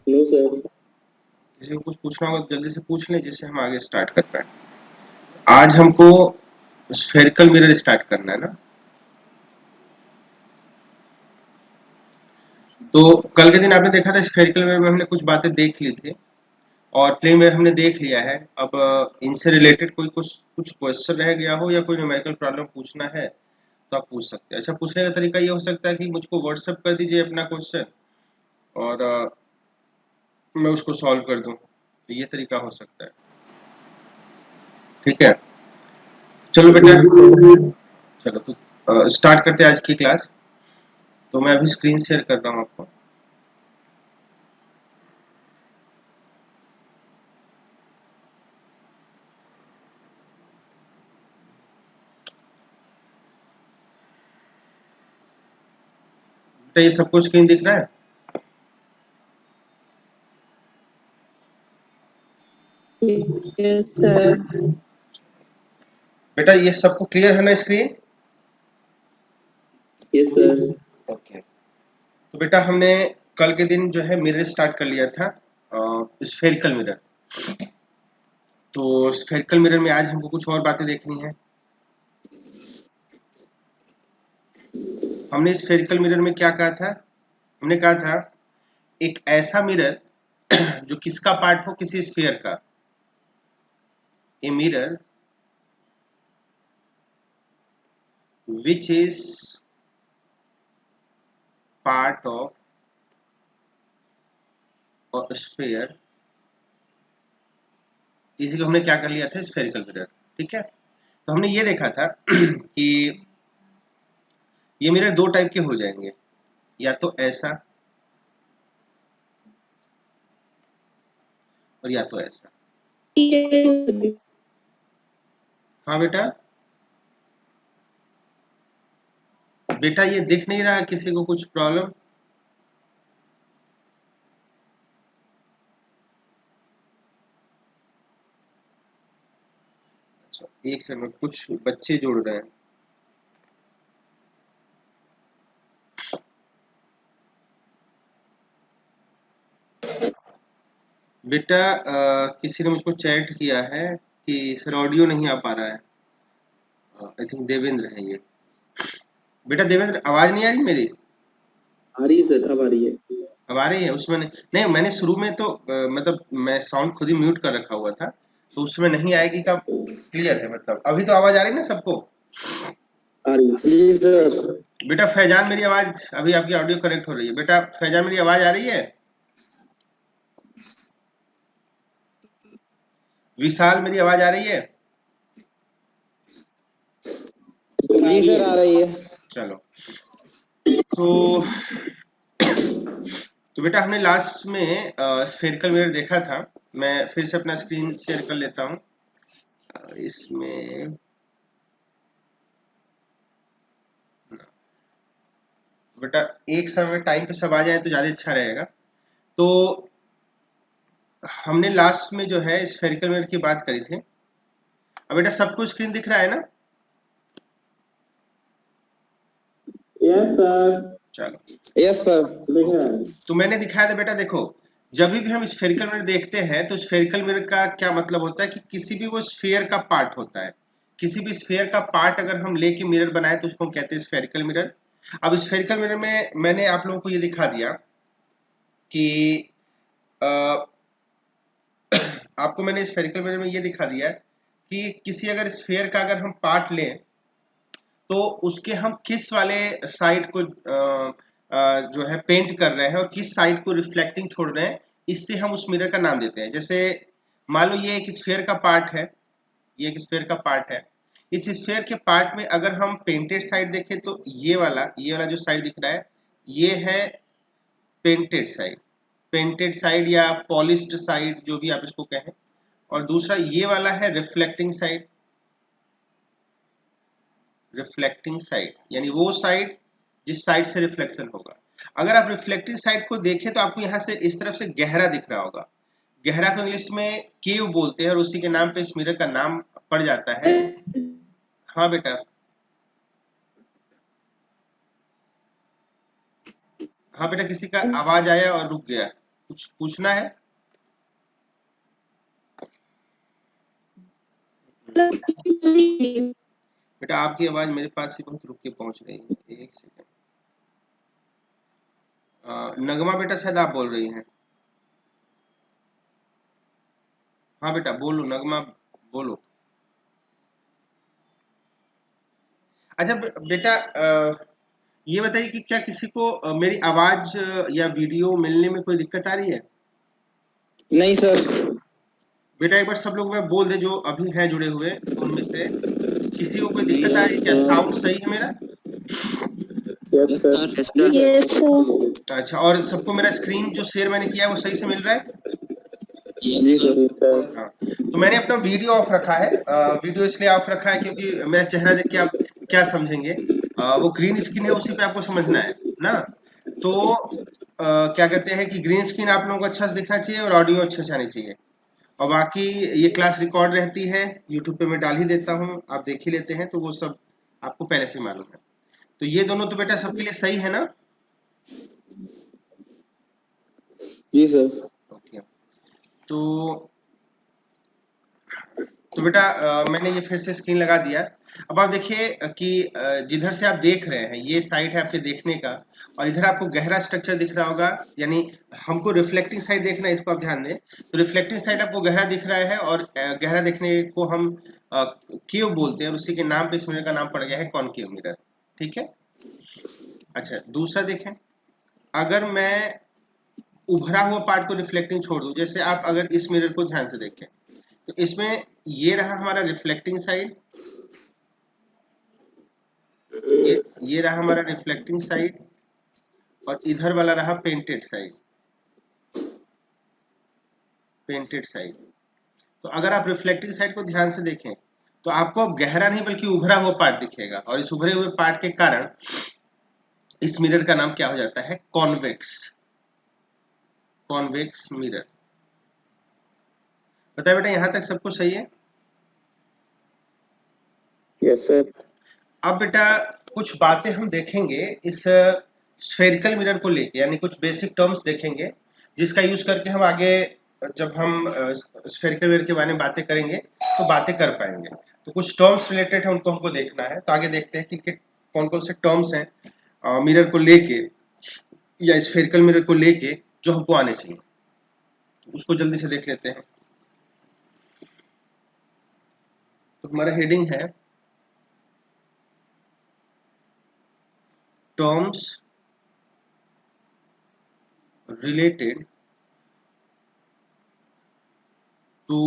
No sir. किसी को कुछ पूछना होगा तो जल्दी से पूछ लें, जिससे हम आगे स्टार्ट करते हैं। आज हमको स्फेरिकल मिरर स्टार्ट करना है ना। तो कल के दिन आपने देखा था स्फेरिकल मिरर में हमने कुछ बातें देख ली थी, और प्लेन मिरर हमने देख लिया है। अब इनसे रिलेटेड कोई कुछ कुछ क्वेश्चन रह गया हो या कोई न्यूमेरिकल प्रॉब्लम पूछना है तो आप पूछ सकते हैं। अच्छा, पूछने का तरीका ये हो सकता है कि मुझको व्हाट्सएप कर दीजिए अपना क्वेश्चन, और मैं उसको सॉल्व कर दूं। तो ये तरीका हो सकता है। ठीक है, चलो बेटा। चलो तो स्टार्ट करते हैं आज की क्लास। तो मैं अभी स्क्रीन शेयर कर रहा हूँ आपको। बेटा ये सबको स्क्रीन दिख रहा है? Yes sir. बेटा ये सबको क्लियर है ना स्क्रीन? Yes sir. ओके। तो बेटा हमने कल के दिन जो है मिरर स्टार्ट कर लिया था, स्फेरिकल मिरर। तो स्फेरिकल मिरर में आज हमको कुछ और बातें देखनी है। हमने स्फेरिकल मिरर में क्या कहा था? हमने कहा था एक ऐसा मिरर जो किसका पार्ट हो, किसी स्फीयर का। A mirror which is part of a sphere, इसी को हमने क्या कर लिया था, स्फेरिकल मिरर। ठीक है, तो हमने ये देखा था कि ये मिरर दो टाइप के हो जाएंगे, या तो ऐसा और या तो ऐसा। हाँ बेटा, बेटा ये दिख नहीं रहा किसी को कुछ प्रॉब्लम? अच्छा, एक सेकंड में कुछ बच्चे जुड़ रहे हैं। बेटा किसी ने मुझको चैट किया है कि सर ऑडियो नहीं आ पा रहा है। आई थिंक देवेंद्र है ये। बेटा देवेंद्र, आवाज नहीं आ रही मेरी? आ रही है सर, अब आ रही है। अब आ रही है? उसमें नहीं, नहीं मैंने शुरू में तो मतलब मैं साउंड खुद ही म्यूट कर रखा हुआ था, तो उसमें नहीं आएगी का क्लियर है। मतलब अभी तो आवाज आ रही है ना सबको? आ रही है जी सर। बेटा फैजान, मेरी आवाज अभी आपकी ऑडियो कनेक्ट हो रही है। बेटा फैजान, मेरी आवाज आ रही है? विशाल, मेरी आवाज आ रही है? जी सर, आ रही है। चलो, तो बेटा हमने लास्ट में स्फेरिकल मिरर देखा था। मैं फिर से अपना स्क्रीन शेयर कर लेता हूँ। इसमें बेटा एक समय टाइम पे सब आ जाए तो ज्यादा अच्छा रहेगा। तो हमने लास्ट में जो है स्फेरिकल मिरर की बात करी थी। अब बेटा सबको स्क्रीन दिख रहा है ना? Yes sir. चलो, यस सर, दिख रहा है। तो मैंने दिखाया था बेटा, देखो जब भी हम स्फेरिकल मिरर देखते हैं तो स्फेरिकल मिरर का क्या मतलब होता है कि किसी भी वो स्फीयर का पार्ट होता है। किसी भी स्फीयर का पार्ट अगर हम लेके मिरर बनाए तो उसको हम कहते हैं स्फेरिकल मिरर। अब स्फेरिकल मिरर में मैंने आप लोगों को ये दिखा दिया कि अ, आपको मैंने स्फेरिकल मिरर में ये दिखा दिया कि किसी अगर स्फीयर का अगर हम पार्ट लें तो उसके हम किस वाले साइड को जो है पेंट कर रहे हैं और किस साइड को रिफ्लेक्टिंग छोड़ रहे हैं, इससे हम उस मिरर का नाम देते हैं। जैसे मान लो ये एक स्फीयर का पार्ट है, ये एक स्फीयर का पार्ट है। इस स्फीयर के पार्ट में अगर हम पेंटेड साइड देखें तो ये वाला जो साइड दिख रहा है, ये है पेंटेड साइड। पेंटेड साइड या पॉलिश्ड साइड, जो भी आप इसको कहें। और दूसरा ये वाला है रिफ्लेक्टिंग साइड। रिफ्लेक्टिंग साइड यानी वो साइड जिस साइड से रिफ्लेक्शन होगा। अगर आप रिफ्लेक्टिंग साइड को देखें तो आपको यहां से इस तरफ से गहरा दिख रहा होगा। गहरा को इंग्लिश में केव बोलते हैं, और उसी के नाम पे इस मिरर का नाम पड़ जाता है। हाँ बेटा। हाँ बेटा, किसी का आवाज आया और रुक गया। कुछ पूछना है? बेटा आपकी आवाज मेरे पास ही बहुत रुक के पहुंच रही है, एक सेकंड। नगमा बेटा शायद आप बोल रही हैं। हाँ बेटा बोलो, नगमा बोलो। अच्छा बेटा ये बताइए कि क्या किसी को मेरी आवाज या वीडियो मिलने में कोई दिक्कत आ रही है? नहीं सर। बेटा एक बार सब लोग मैं बोल दे जो अभी हैं जुड़े हुए, उनमें से किसी को कोई जी दिक्कत आ रही है क्या? साउंड सही है मेरा? Yes sir. अच्छा, और सबको मेरा स्क्रीन जो शेयर मैंने किया है वो सही से मिल रहा है? जी सर। हाँ, तो मैंने अपना वीडियो ऑफ रखा है। वीडियो इसलिए ऑफ रखा है क्योंकि मेरा चेहरा देख के आप क्या समझेंगे, वो ग्रीन स्क्रीन है, उसी पे आपको समझना है ना। तो क्या कहते हैं कि ग्रीन स्क्रीन आप लोगों को अच्छा से दिखना चाहिए और ऑडियो अच्छे से आनी चाहिए। और बाकी ये क्लास रिकॉर्ड रहती है, यूट्यूब पे मैं डाल ही देता हूँ, आप देख ही लेते हैं, तो वो सब आपको पहले से मालूम है। तो ये दोनों तो बेटा सबके लिए सही है ना? जी सर। ओके। तो बेटा मैंने ये फिर से स्क्रीन लगा दिया। अब आप देखिए कि जिधर से आप देख रहे हैं ये साइड है आपके देखने का, और इधर आपको गहरा स्ट्रक्चर दिख रहा होगा, यानी हमको रिफ्लेक्टिंग साइड देखना है, इसको आप ध्यान दें। तो रिफ्लेक्टिंग साइड आपको गहरा दिख रहा है, और गहरा देखने को हम केव बोलते हैं, और उसी के नाम पे इस मिरर का नाम पड़ गया है कॉनकेव मिरर। ठीक है। अच्छा दूसरा देखें, अगर मैं उभरा हुआ पार्ट को रिफ्लेक्टिंग छोड़ दूं, जैसे आप अगर इस मिरर को ध्यान से देखें, तो इसमें ये रहा हमारा रिफ्लेक्टिंग साइड, ये रहा हमारा रिफ्लेक्टिंग साइड, और इधर वाला रहा पेंटेड साइड। Painted side. तो अगर आप रिफ्लेक्टिंग साइड को ध्यान से देखें तो आपको अब गहरा नहीं बल्कि उभरा हुआ पार्ट दिखेगा, और इस उभरे हुए पार्ट के कारण इस मिरर का नाम क्या हो जाता है? कॉन्वेक्स। Convex mirror. बताए बेटा यहां तक सबको सही है? Yes sir. अब बेटा कुछ बातें हम देखेंगे इस स्फेरिकल मिरर को लेके, यानी कुछ बेसिक टर्म्स देखेंगे जिसका यूज करके हम आगे जब हम स्फेरिकल मिरर के बारे में बातें करेंगे तो बातें कर पाएंगे। तो कुछ टर्म्स रिलेटेड है, उनको हमको देखना है। तो आगे देखते हैं कि कौन कौन से टर्म्स हैं मिरर को लेके या स्फेरिकल मिरर को लेके जो हमको आने चाहिए, तो उसको जल्दी से देख लेते हैं। तो हमारा हेडिंग है terms related to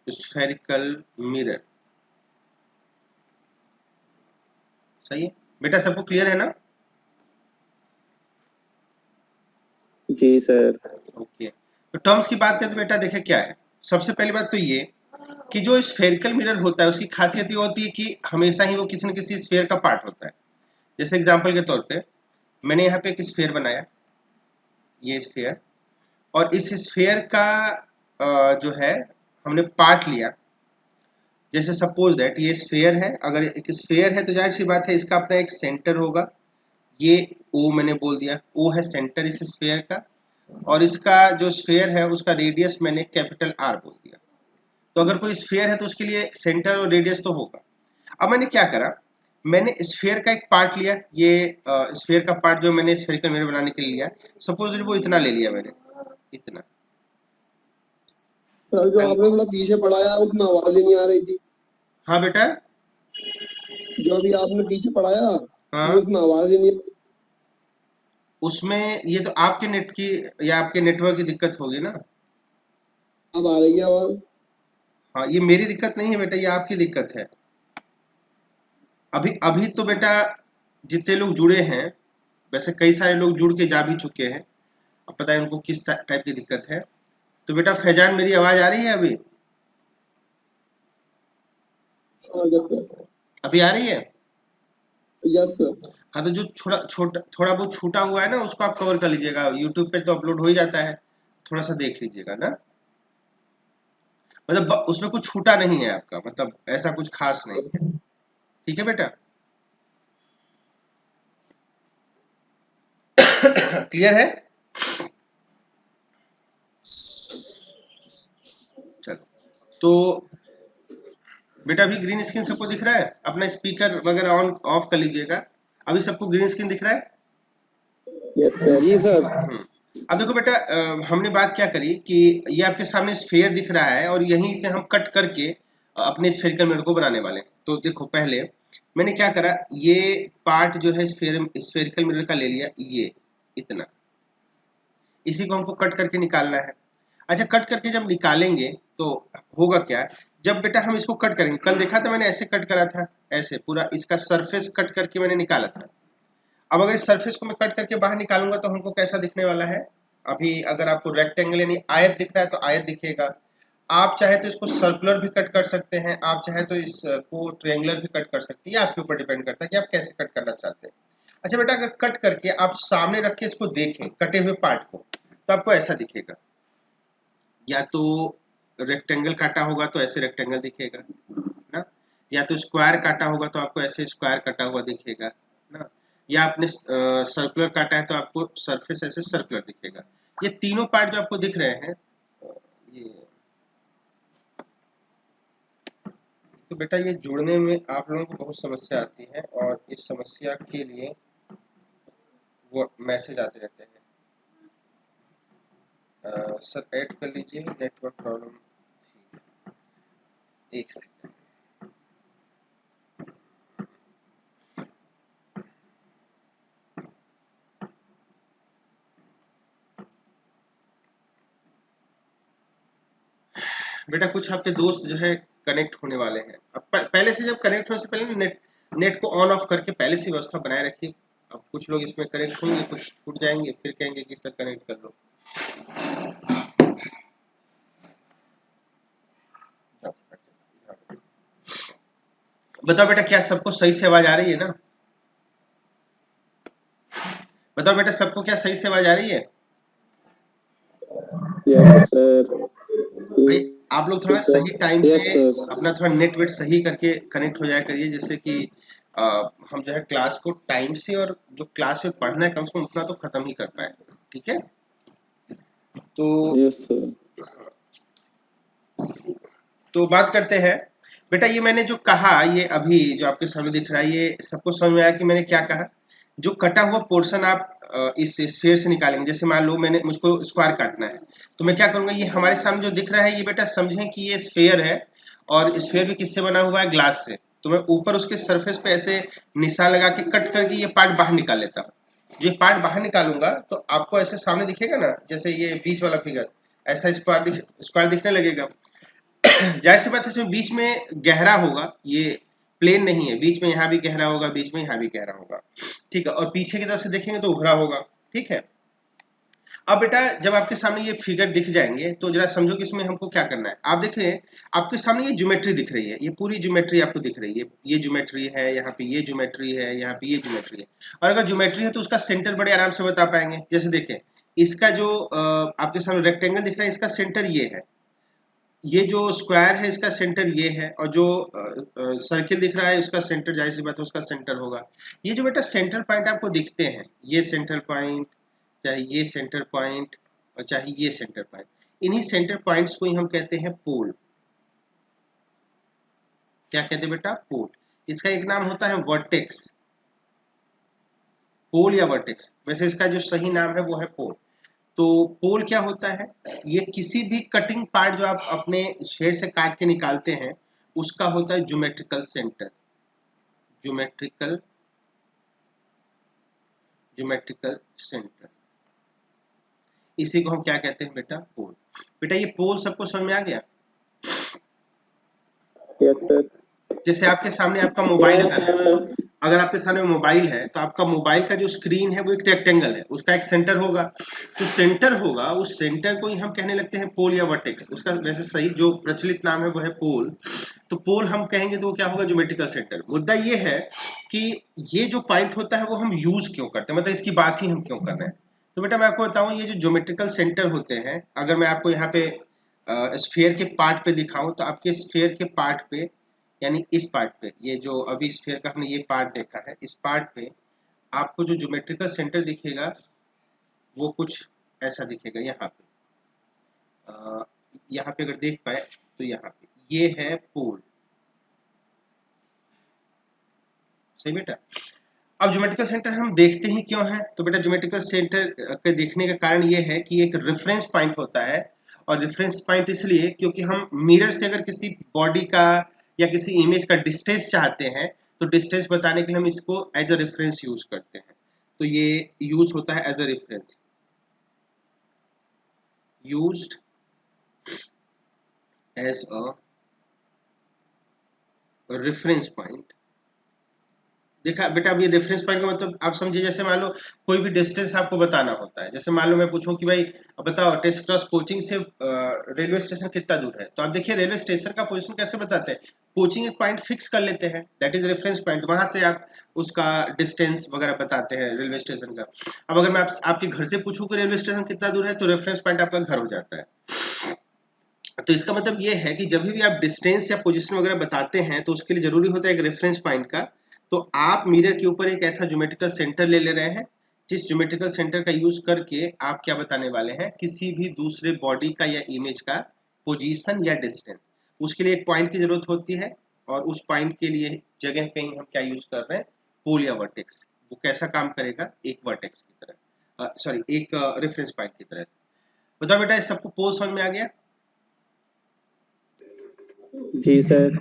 spherical mirror। सही है बेटा, सबको क्लियर है ना? जी सर। ओके। तो टर्म्स की बात करें तो बेटा देखिए क्या है। सबसे पहली बात तो ये कि जो स्फेरिकल मिरर होता है उसकी खासियत ये होती है कि हमेशा ही वो किसी न किसी स्फेयर का पार्ट होता है। जैसे एग्जांपल के तौर पे मैंने यहाँ पे एक स्फेयर बनाया, ये स्फेयर, और इस स्फेयर का जो है हमने पार्ट लिया। जैसे सपोज दैट ये स्फेयर है, अगर एक स्फेयर है तो जाहिर सी बात है इसका अपना एक सेंटर होगा, ये ओ मैंने बोल दिया, ओ है सेंटर इस स्फेयर का, और इसका जो स्फेयर है उसका रेडियस मैंने कैपिटल आर बोल दिया। तो अगर कोई स्फेयर है तो उसके लिए सेंटर और रेडियस तो होगा। अब मैंने क्या करा, मैंने स्फेयर का एक पार्ट लिया, ये स्फेयर का पार्ट जो मैंने स्फेरिकल मिरर बनाने के लिए लिया, सपोज वो इतना ले लिया मैंने, इतना। सर जो आपने मतलब पीछे पढ़ाया उसमें आवाज ही नहीं आ रही थी। हाँ बेटा। जो अभी आपने पीछे पढ़ाया हाँ उसमें आवाज ही नहीं। उसमें ये तो आपके नेट की या आपके नेटवर्क की दिक्कत होगी ना। अब आ रही है आवाज। हाँ ये मेरी दिक्कत नहीं है बेटा, ये आपकी दिक्कत है। अभी अभी तो बेटा जितने लोग जुड़े हैं, वैसे कई सारे लोग जुड़ के जा भी चुके हैं, अब पता है उनको किस टाइप की दिक्कत है। तो बेटा फैजान मेरी आवाज आ रही है अभी? हाँ यस सर। अभी आ रही है? Yes sir. हाँ तो जो थोड़ा बहुत छूटा हुआ है ना उसको आप कवर कर लीजिएगा, यूट्यूब पे तो अपलोड हो ही जाता है, थोड़ा सा देख लीजिएगा ना। मतलब उसमें कुछ छूटा नहीं है आपका, मतलब ऐसा कुछ खास नहीं है। ठीक है बेटा? क्लियर है? तो बेटा अभी ग्रीन स्क्रीन सबको दिख रहा है? अपना स्पीकर वगैरह ऑन ऑफ कर लीजिएगा। अभी सबको ग्रीन स्क्रीन दिख रहा है? Yes, sir. जी सर। अब देखो बेटा, हमने बात क्या करी कि ये आपके सामने स्फेयर दिख रहा है और यहीं से हम कट करके अपने स्फेरिकल मिरर को बनाने वाले हैं। तो देखो पहले मैंने क्या करा, ये पार्ट जो है स्फेरिकल मिरर का ले लिया, ये इतना, इसी को हमको कट करके निकालना है। अच्छा, कट करके जब निकालेंगे तो होगा क्या, जब बेटा हम इसको कट करेंगे, कल देखा था मैंने ऐसे कट करा था, ऐसे पूरा इसका सरफेस कट करके मैंने निकाला था। अब अगर इस सरफेस को मैं कट करके बाहर निकालूंगा तो हमको कैसा दिखने वाला है? अभी अगर आपको रेक्टेंगल यानी आयत दिख रहा है तो आयत दिखेगा। आप चाहे तो इसको सर्कुलर भी कट कर सकते हैं, आप चाहे तो इसको ट्रायंगुलर भी कट कर सकते हैं, ये आपके ऊपर डिपेंड करता है कि आप कैसे कट करना चाहते हैं। अच्छा बेटा, अगर कट करके आप सामने रख के इसको देखें कटे हुए पार्ट को, तो आपको ऐसा दिखेगा। या तो रेक्टेंगल काटा होगा तो ऐसे रेक्टेंगल दिखेगा ना, या तो स्क्वायर काटा होगा तो आपको ऐसे स्क्वायर कटा हुआ दिखेगा ना, या आपने सर्कुलर काटा है तो आपको सरफेस ऐसे सर्कुलर दिखेगा। ये तीनों पार्ट जो आपको दिख रहे हैं, ये तो बेटा ये जुड़ने में आप लोगों को बहुत समस्या आती है, और इस समस्या के लिए वो मैसेज आते रहते हैं, सर ऐड कर लीजिए, नेटवर्क प्रॉब्लम थी। एक सेकंड। बेटा कुछ आपके दोस्त जो है कनेक्ट होने वाले हैं, अब पहले से, जब कनेक्ट होने से पहले नेट को ऑन ऑफ करके पहले से व्यवस्था बनाए रखिए। अब कुछ लोग इसमें कनेक्ट होंगे, कुछ छूट जाएंगे, फिर कहेंगे कि सर कनेक्ट कर लो। बताओ बेटा, क्या सबको सही से आवाज आ रही है ना? बताओ बेटा, सबको क्या सही से आवाज आ रही है? Yes, sir. भाई आप लोग थोड़ा सही टाइम Yes, पे sir. अपना थोड़ा नेट वेट सही करके कनेक्ट हो जाया करिए, जिससे कि हम जो है क्लास को टाइम से, और जो क्लास में पढ़ना है कम से कम उतना तो खत्म ही कर पाए। ठीक है? तो Yes, sir. बात करते हैं बेटा, ये मैंने जो कहा, ये अभी जो आपके सामने दिख रहा है, ये सबको समझ में आया कि मैंने क्या कहा? जो कटा हुआ पोर्शन आप इस स्फीयर से निकालेंगे। जैसे मान लो मुझको स्क्वायर काटना है, तो मैं क्या करूंगा, ये हमारे सामने जो दिख रहा है, ये बेटा समझें कि ये स्फीयर है, और स्फीयर भी किससे बना हुआ है? ग्लास से। तो मैं ऊपर उसके सरफेस पे ऐसे निशान लगा के कट करके ये पार्ट बाहर निकाल लेता हूँ। ये पार्ट बाहर निकालूंगा तो आपको ऐसे सामने दिखेगा ना, जैसे ये बीच वाला फिगर, ऐसा स्क्वायर दिखने लगेगा। जाहिर सी बात है, इसमें बीच में गहरा होगा, ये प्लेन नहीं है, बीच में यहाँ भी गहरा होगा, बीच में यहाँ भी गहरा होगा। ठीक है? और पीछे की तरफ से देखेंगे तो उभरा होगा। ठीक है? अब बेटा जब आपके सामने ये फिगर दिख जाएंगे तो जरा समझो कि इसमें हमको क्या करना है। आप देखिए, आपके सामने ये ज्योमेट्री दिख रही है, ये पूरी ज्योमेट्री आपको दिख रही है, ये ज्योमेट्री है, यहाँ पे ये ज्योमेट्री है, यहाँ पे ये ज्योमेट्री है। और अगर ज्योमेट्री है तो उसका सेंटर बड़े आराम से बता पाएंगे। जैसे देखें, इसका जो आपके सामने रेक्टेंगल दिख रहा है, इसका सेंटर ये है, ये जो स्क्वायर है इसका सेंटर ये है, और जो सर्किल दिख रहा है उसका सेंटर, जाहिर सी बात है उसका सेंटर होगा। ये जो बेटा सेंटर पॉइंट आपको दिखते हैं, ये सेंटर पॉइंट, चाहे ये सेंटर पॉइंट, और चाहे ये सेंटर पॉइंट, इन्हीं सेंटर पॉइंट्स को ही हम कहते हैं पोल। क्या कहते हैं बेटा? पोल। इसका एक नाम होता है वर्टेक्स। पोल या वर्टेक्स, वैसे इसका जो सही नाम है वो है पोल। तो पोल क्या होता है? ये किसी भी कटिंग पार्ट जो आप अपने शेड से काट के निकालते हैं, उसका होता है geometrical centre. Geometrical geometrical centre, इसी को हम क्या कहते हैं बेटा? पोल। बेटा ये पोल सबको समझ में आ गया? Yes, sir. जैसे आपके सामने आपका मोबाइल अगर आपके सामने मोबाइल है, तो आपका मोबाइल का जो स्क्रीन है वो एक रेक्टेंगल है, उसका एक सेंटर होगा। जो सेंटर होगा उस सेंटर को ही हम कहने लगते हैं पोल या वर्टेक्स। उसका वैसे सही जो प्रचलित नाम है वो है पोल। तो पोल हम कहेंगे तो वो क्या होगा? Geometrical centre. मुद्दा ये है कि ये जो पॉइंट होता है वो हम यूज क्यों करते हैं, मतलब इसकी बात ही हम क्यों कर रहे हैं। तो बेटा मैं आपको बताऊं, ये जो ज्योमेट्रिकल सेंटर होते हैं, अगर मैं आपको यहाँ पे स्फीयर के पार्ट पे दिखाऊं, तो आपके स्फीयर के पार्ट पे, यानी इस पार्ट पे, ये जो अभी स्फीयर का हमने ये पार्ट देखा है, इस पार्ट पे आपको जो ज्योमेट्रिकल सेंटर दिखेगा वो कुछ ऐसा दिखेगा। यहाँ पे यहाँ पे अगर देख पाए, तो यहाँ पे ये है पोल, सही बेटा। अब ज्योमेट्रिकल सेंटर हम देखते ही क्यों है, तो बेटा ज्योमेट्रिकल सेंटर के देखने का कारण ये है कि एक रेफरेंस पॉइंट होता है, और रेफरेंस पॉइंट इसलिए क्योंकि हम मिरर से अगर किसी बॉडी का या किसी इमेज का डिस्टेंस चाहते हैं तो डिस्टेंस बताने के लिए हम इसको एज अ रेफरेंस यूज करते हैं। तो ये यूज होता है as a reference, used as a reference point. देखा बेटा, अब ये रेफरेंस पॉइंट का मतलब आप समझिए, जैसे मान लो कोई भी डिस्टेंस आपको बताना होता है, जैसे मान लो मैं पूछूं कि भाई अब बताओ टेस्ट क्रॉस कोचिंग से रेलवे स्टेशन कितना दूर है, तो आप देखिए रेलवे स्टेशन का पोजीशन कैसे बताते हैं, कोचिंग एक पॉइंट फिक्स कर लेते हैं, दैट इज रेफरेंस पॉइंट, वहां से आप उसका डिस्टेंस वगैरह बताते हैं रेलवे स्टेशन का। अब अगर मैं आपके घर से पूछूं कि रेलवे स्टेशन कितना दूर है, तो रेफरेंस पॉइंट आपका घर हो जाता है। तो इसका मतलब ये है कि जब भी आप डिस्टेंस या पोजीशन वगैरह बताते हैं तो उसके लिए जरूरी होता है एक रेफरेंस पॉइंट का। तो आप मिरर के ऊपर एक ऐसा ज्योमेट्रिकल सेंटर ले रहे हैं जिस ज्योमेट्रिकल सेंटर का यूज करके आप क्या बताने वाले हैं, किसी भी दूसरे बॉडी का या इमेज का पोजीशन या डिस्टेंस। उसके लिए एक पॉइंट की जरूरत होती है, और उस पॉइंट के लिए जगह पे ही हम क्या यूज कर रहे हैं, पोल या वर्टेक्स। वो कैसा काम करेगा, एक वर्टेक्स की तरह, सॉरी एक रेफरेंस पॉइंट की तरह। बताओ बेटा, इस सबको पोल समझ में आ गया? जी सर।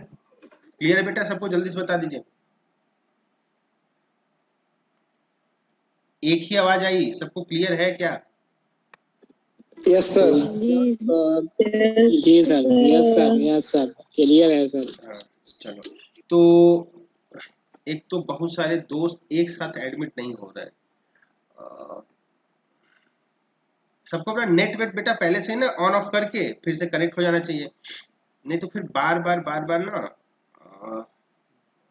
क्लियर है बेटा सबको? जल्दी से बता दीजिए। एक ही आवाज आई, सबको क्लियर है क्या? Yes sir. जी सर, यस सर, क्लियर है सर। हाँ, चलो। तो एक तो बहुत सारे दोस्त एक साथ एडमिट नहीं हो रहे हैं। सबको अपना नेट वेट बेटा पहले से ही ना ऑन ऑफ करके फिर से कनेक्ट हो जाना चाहिए, नहीं तो फिर बार बार ना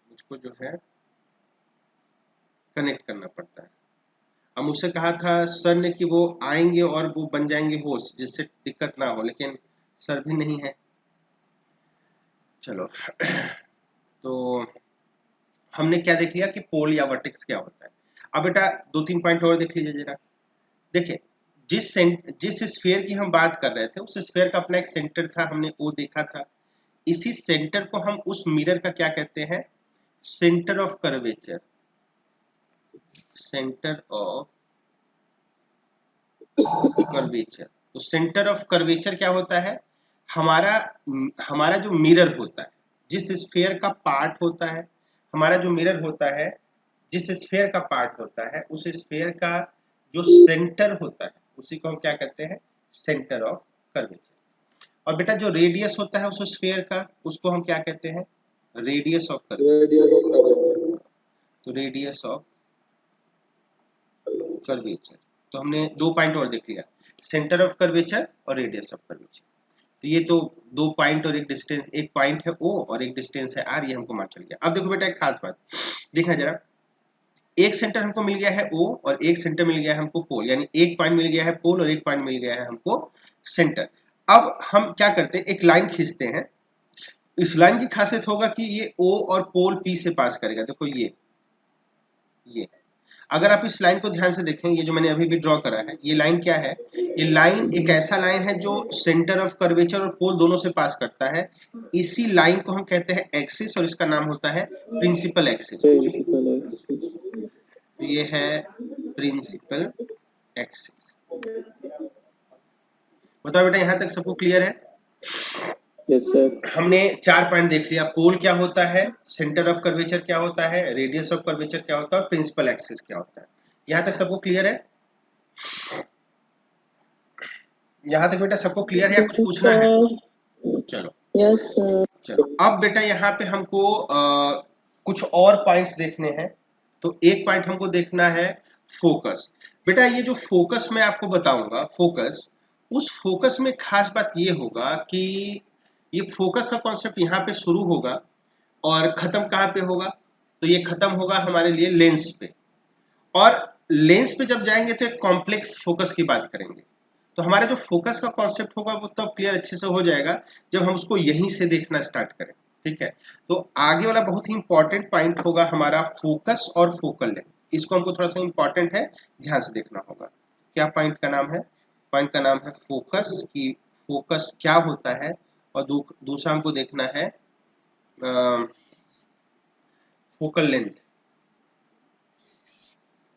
मुझको जो है कनेक्ट करना पड़ता है। अब मुझसे कहा था सर ने कि वो आएंगे और वो बन जाएंगे होस्ट, जिससे दिक्कत ना हो, लेकिन सर भी नहीं है। चलो तो हमने क्या देख लिया कि पोल या वर्टेक्स क्या होता है। अब बेटा 2-3 पॉइंट और देख लीजिए जरा। देखिए, जिस स्फीयर की हम बात कर रहे थे उस स्फीयर का अपना एक सेंटर था, हमने वो देखा था। इसी सेंटर को हम उस मिरर का क्या कहते हैं, centre of curvature. Centre of curvature. तो सेंटर ऑफ कर्वेचर क्या होता है, हमारा हमारा जो मिरर होता है, जिस स्फीयर का पार्ट होता है, हमारा जो मिरर होता है, जिस स्फीयर का पार्ट होता है, उस स्फीयर का जो सेंटर होता है उसी को हम क्या कहते हैं, सेंटर ऑफ कर्वेचर। और बेटा जो रेडियस होता है उस स्फीयर का, उसको हम क्या कहते हैं, रेडियस ऑफ कर्वेचर। तो रेडियस ऑफ कर्वेचर। तो हमने 2 पॉइंट और देख लिया, सेंटर ऑफ कर्वेचर और रेडियस ऑफ कर्वेचर। तो ये तो 2 पॉइंट और एक डिस्टेंस, एक पॉइंट है O और एक डिस्टेंस है R, ये हमको मान चल गया। अब देखो बेटा एक खास बात देखना जरा, एक सेंटर हमको मिल गया है O और एक सेंटर मिल गया है हमको पोल, यानी एक पॉइंट मिल गया है पोल और एक पॉइंट मिल गया है हमको सेंटर। अब हम क्या करते हैं, एक लाइन खींचते हैं। इस लाइन की खासियत होगा कि ये O और पोल P से पास करेगा। देखो ये अगर आप इस लाइन को ध्यान से देखें, ये जो मैंने अभी भी ड्रॉ करा है, ये लाइन क्या है, ये लाइन एक ऐसा लाइन है जो सेंटर ऑफ कर्वेचर और पोल दोनों से पास करता है। इसी लाइन को हम कहते हैं एक्सिस, और इसका नाम होता है प्रिंसिपल एक्सिस। तो ये है प्रिंसिपल एक्सिस। बताओ बेटा यहां तक सबको क्लियर है? Yes sir. हमने 4 पॉइंट देख लिया, पोल क्या होता है, सेंटर ऑफ कर्वेचर क्या होता है, रेडियस ऑफ कर्वेचर क्या होता है, और प्रिंसिपल एक्सिस क्या होता है। यहां तक सबको क्लियर है? यहाँ तक बेटा सबको क्लियर है या कुछ पूछना है? चलो यस सर। चलो, अब बेटा यहाँ पे हमको कुछ और पॉइंट्स देखने हैं। तो एक पॉइंट हमको देखना है फोकस। बेटा ये जो फोकस मैं आपको बताऊंगा, फोकस, उस फोकस में खास बात ये होगा कि ये फोकस का कॉन्सेप्ट यहाँ पे शुरू होगा और खत्म कहाँ पे होगा, तो ये खत्म होगा हमारे लिए लेंस पे। और लेंस पे जब जाएंगे तो एक कॉम्प्लेक्स फोकस की बात करेंगे। तो हमारा जो फोकस का कॉन्सेप्ट होगा वो तब क्लियर अच्छे से हो जाएगा जब हम उसको यहीं से देखना स्टार्ट करें, ठीक है। तो आगे वाला बहुत ही इंपॉर्टेंट पॉइंट होगा हमारा फोकस और फोकल लेंथ। इसको हमको थोड़ा सा इंपॉर्टेंट है, ध्यान से देखना होगा। क्या पॉइंट का नाम है? पॉइंट का नाम है फोकस, की फोकस क्या होता है और दूसरा हमको देखना है फोकल लेंथ,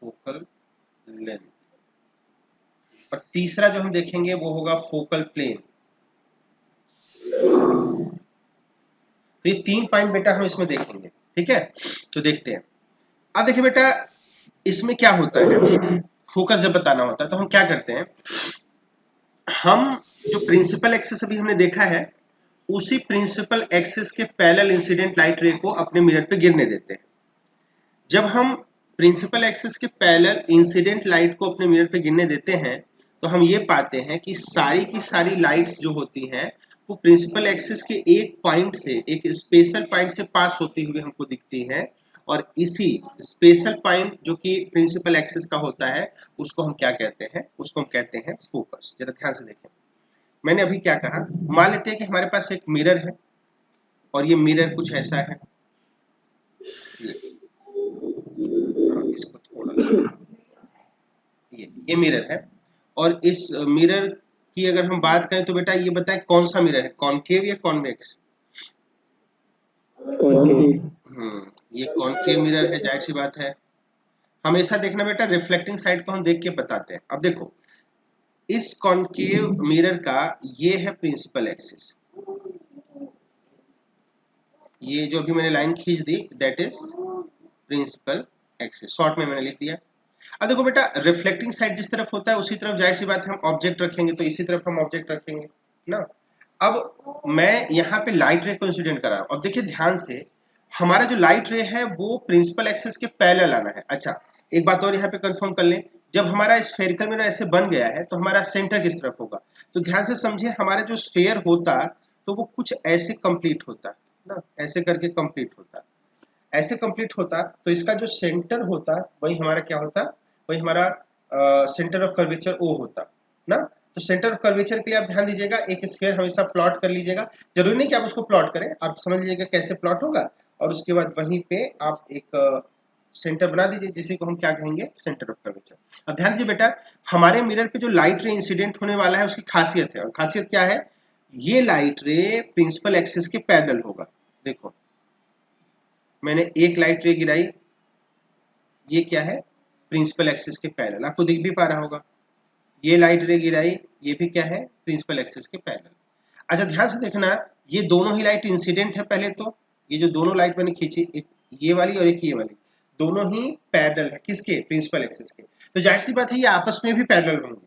फोकल लेंथ, और तीसरा जो हम देखेंगे वो होगा फोकल प्लेन। तो ये 3 पॉइंट बेटा हम इसमें देखेंगे, ठीक है। तो देखते हैं। अब देखिए बेटा इसमें क्या होता है, फोकस जब बताना होता है तो हम क्या करते हैं, हम जो प्रिंसिपल एक्सिस अभी हमने देखा है उसी प्रिंसिपल एक्सिस के पैरेलल इंसिडेंट लाइट रे को अपने मिरर पे गिरने देते हैं। जब हम प्रिंसिपल एक्सिस के पैरेलल इंसिडेंट लाइट को अपने मिरर पे गिरने देते हैं तो हम ये पाते हैं कि सारी की सारी लाइट्स जो होती हैं वो प्रिंसिपल एक्सिस के एक पॉइंट से, एक स्पेशल पॉइंट से पास होती हुई हमको दिखती हैं, और इसी स्पेशल पॉइंट जो कि प्रिंसिपल एक्सिस का होता है उसको हम क्या कहते हैं, उसको हम कहते हैं फोकस। जरा ध्यान से देखें, मैंने अभी क्या कहा, मान लेते हैं कि हमारे पास एक मिरर है और ये मिरर कुछ ऐसा है, इसको थोड़ा सा, ये मिरर है, और इस मिरर की अगर हम बात करें तो बेटा ये बताएं कौन सा मिरर है, कॉनकेव या कॉन्वेक्स? ये कॉनकेव मिरर है, जाहिर सी बात है। हमेशा देखना बेटा रिफ्लेक्टिंग साइड को हम देख के बताते हैं। अब देखो इस कॉनकेव मिरर का ये है प्रिंसिपल एक्सिस, ये जो अभी मैंने लाइन खींच दी that is principal axis, short में मैंने लिख दिया। अब देखो बेटा रिफ्लेक्टिंग साइड जिस तरफ होता है उसी तरफ जाहिर सी बात है हम ऑब्जेक्ट रखेंगे, तो इसी तरफ हम ऑब्जेक्ट रखेंगे ना। अब मैं यहाँ पे लाइट रे को इंसिडेंट कर रहा हूँ। अब देखिए ध्यान से, हमारा जो लाइट रे है वो प्रिंसिपल एक्सिस के पैरेलल आना है। अच्छा एक बात और यहाँ पे कंफर्म कर लें, जब हमारा स्फेरिकल मिरर ऐसे बन गया है तो हमारा सेंटर किस तरफ होगा, तो ध्यान से समझिए, हमारा जो स्फेयर होता तो वो कुछ ऐसे कंप्लीट होता ना, ऐसे करके कंप्लीट होता, ऐसे कंप्लीट होता, तो इसका जो सेंटर होता वही हमारा क्या होता, वही हमारा सेंटर ऑफ कर्वेचर ओ होता ना। तो सेंटर ऑफ कर्वेचर के लिए आप ध्यान दीजिएगा, एक स्फीयर हमेशा प्लॉट कर लीजिएगा, जरूरी नहीं कि आप उसको प्लॉट करें, आप समझ लीजिएगा कैसे प्लॉट होगा, और उसके बाद वहीं पे आप एक सेंटर बना दीजिए जिसे को हम क्या कहेंगे, सेंटर ऑफ कर्वेचर। अब ध्यान दीजिए बेटा, हमारे मिरर पे जो लाइट रे इंसिडेंट होने वाला है उसकी खासियत है, और खासियत क्या है, ये लाइट रे प्रिंसिपल एक्सिस के पैरेलल होगा। देखो मैंने एक लाइट रे गिराई, ये क्या है, प्रिंसिपल एक्सिस के पैरेलल, आपको दिख भी पा रहा होगा। ये लाइट रे गिराई, ये भी क्या है, प्रिंसिपल एक्सिस के पैरेलल। अच्छा ध्यान से देखना, ये दोनों ही लाइट इंसिडेंट है पहले तो, ये जो दोनों लाइट मैंने खींची, एक ये वाली और एक ये वाली, दोनों ही पैरेलल है किसके, प्रिंसिपल एक्सिस के, तो जाहिर सी बात है ये आपस में भी पैरेलल होंगे।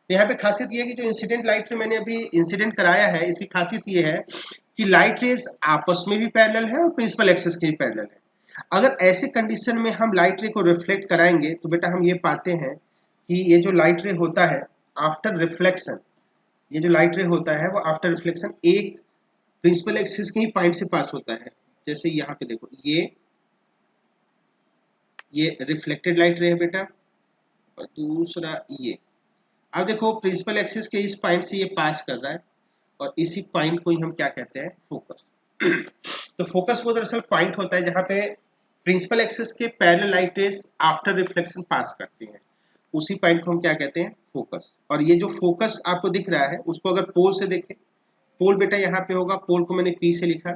तो यहाँ पे खासियत ये है कि जो इंसिडेंट लाइट रे मैंने अभी इंसिडेंट कराया है, इसकी खासियत ये है कि लाइट रेज आपस में भी पैरेलल है और प्रिंसिपल एक्सिस के भी पैरेलल है। अगर ऐसे कंडीशन में हम लाइट रे को रिफ्लेक्ट कराएंगे तो बेटा हम ये पाते हैं कि ये जो लाइट रे होता है आफ्टर रिफ्लेक्शन, ये जो लाइट रे होता है वो आफ्टर रिफ्लेक्शन एक प्रिंसिपल एक्सिस के ही पॉइंट से पास होता है। जैसे यहाँ पे देखो ये रिफ्लेक्टेड लाइट रे है बेटा, और दूसरा ये, अब देखो प्रिंसिपल एक्सिस के इस पॉइंट से ये पास कर रहा है, और इसी पॉइंट को ही हम क्या कहते हैं, फोकस। तो फोकस वो दरअसल पॉइंट होता है जहां पे प्रिंसिपल एक्सिस के parallel light rays after reflection pass करती हैं, उसी पॉइंट को हम क्या कहते हैं, फोकस। और ये जो फोकस आपको दिख रहा है उसको अगर पोल से देखें, पोल बेटा यहाँ पे होगा, पोल को मैंने पी से लिखा।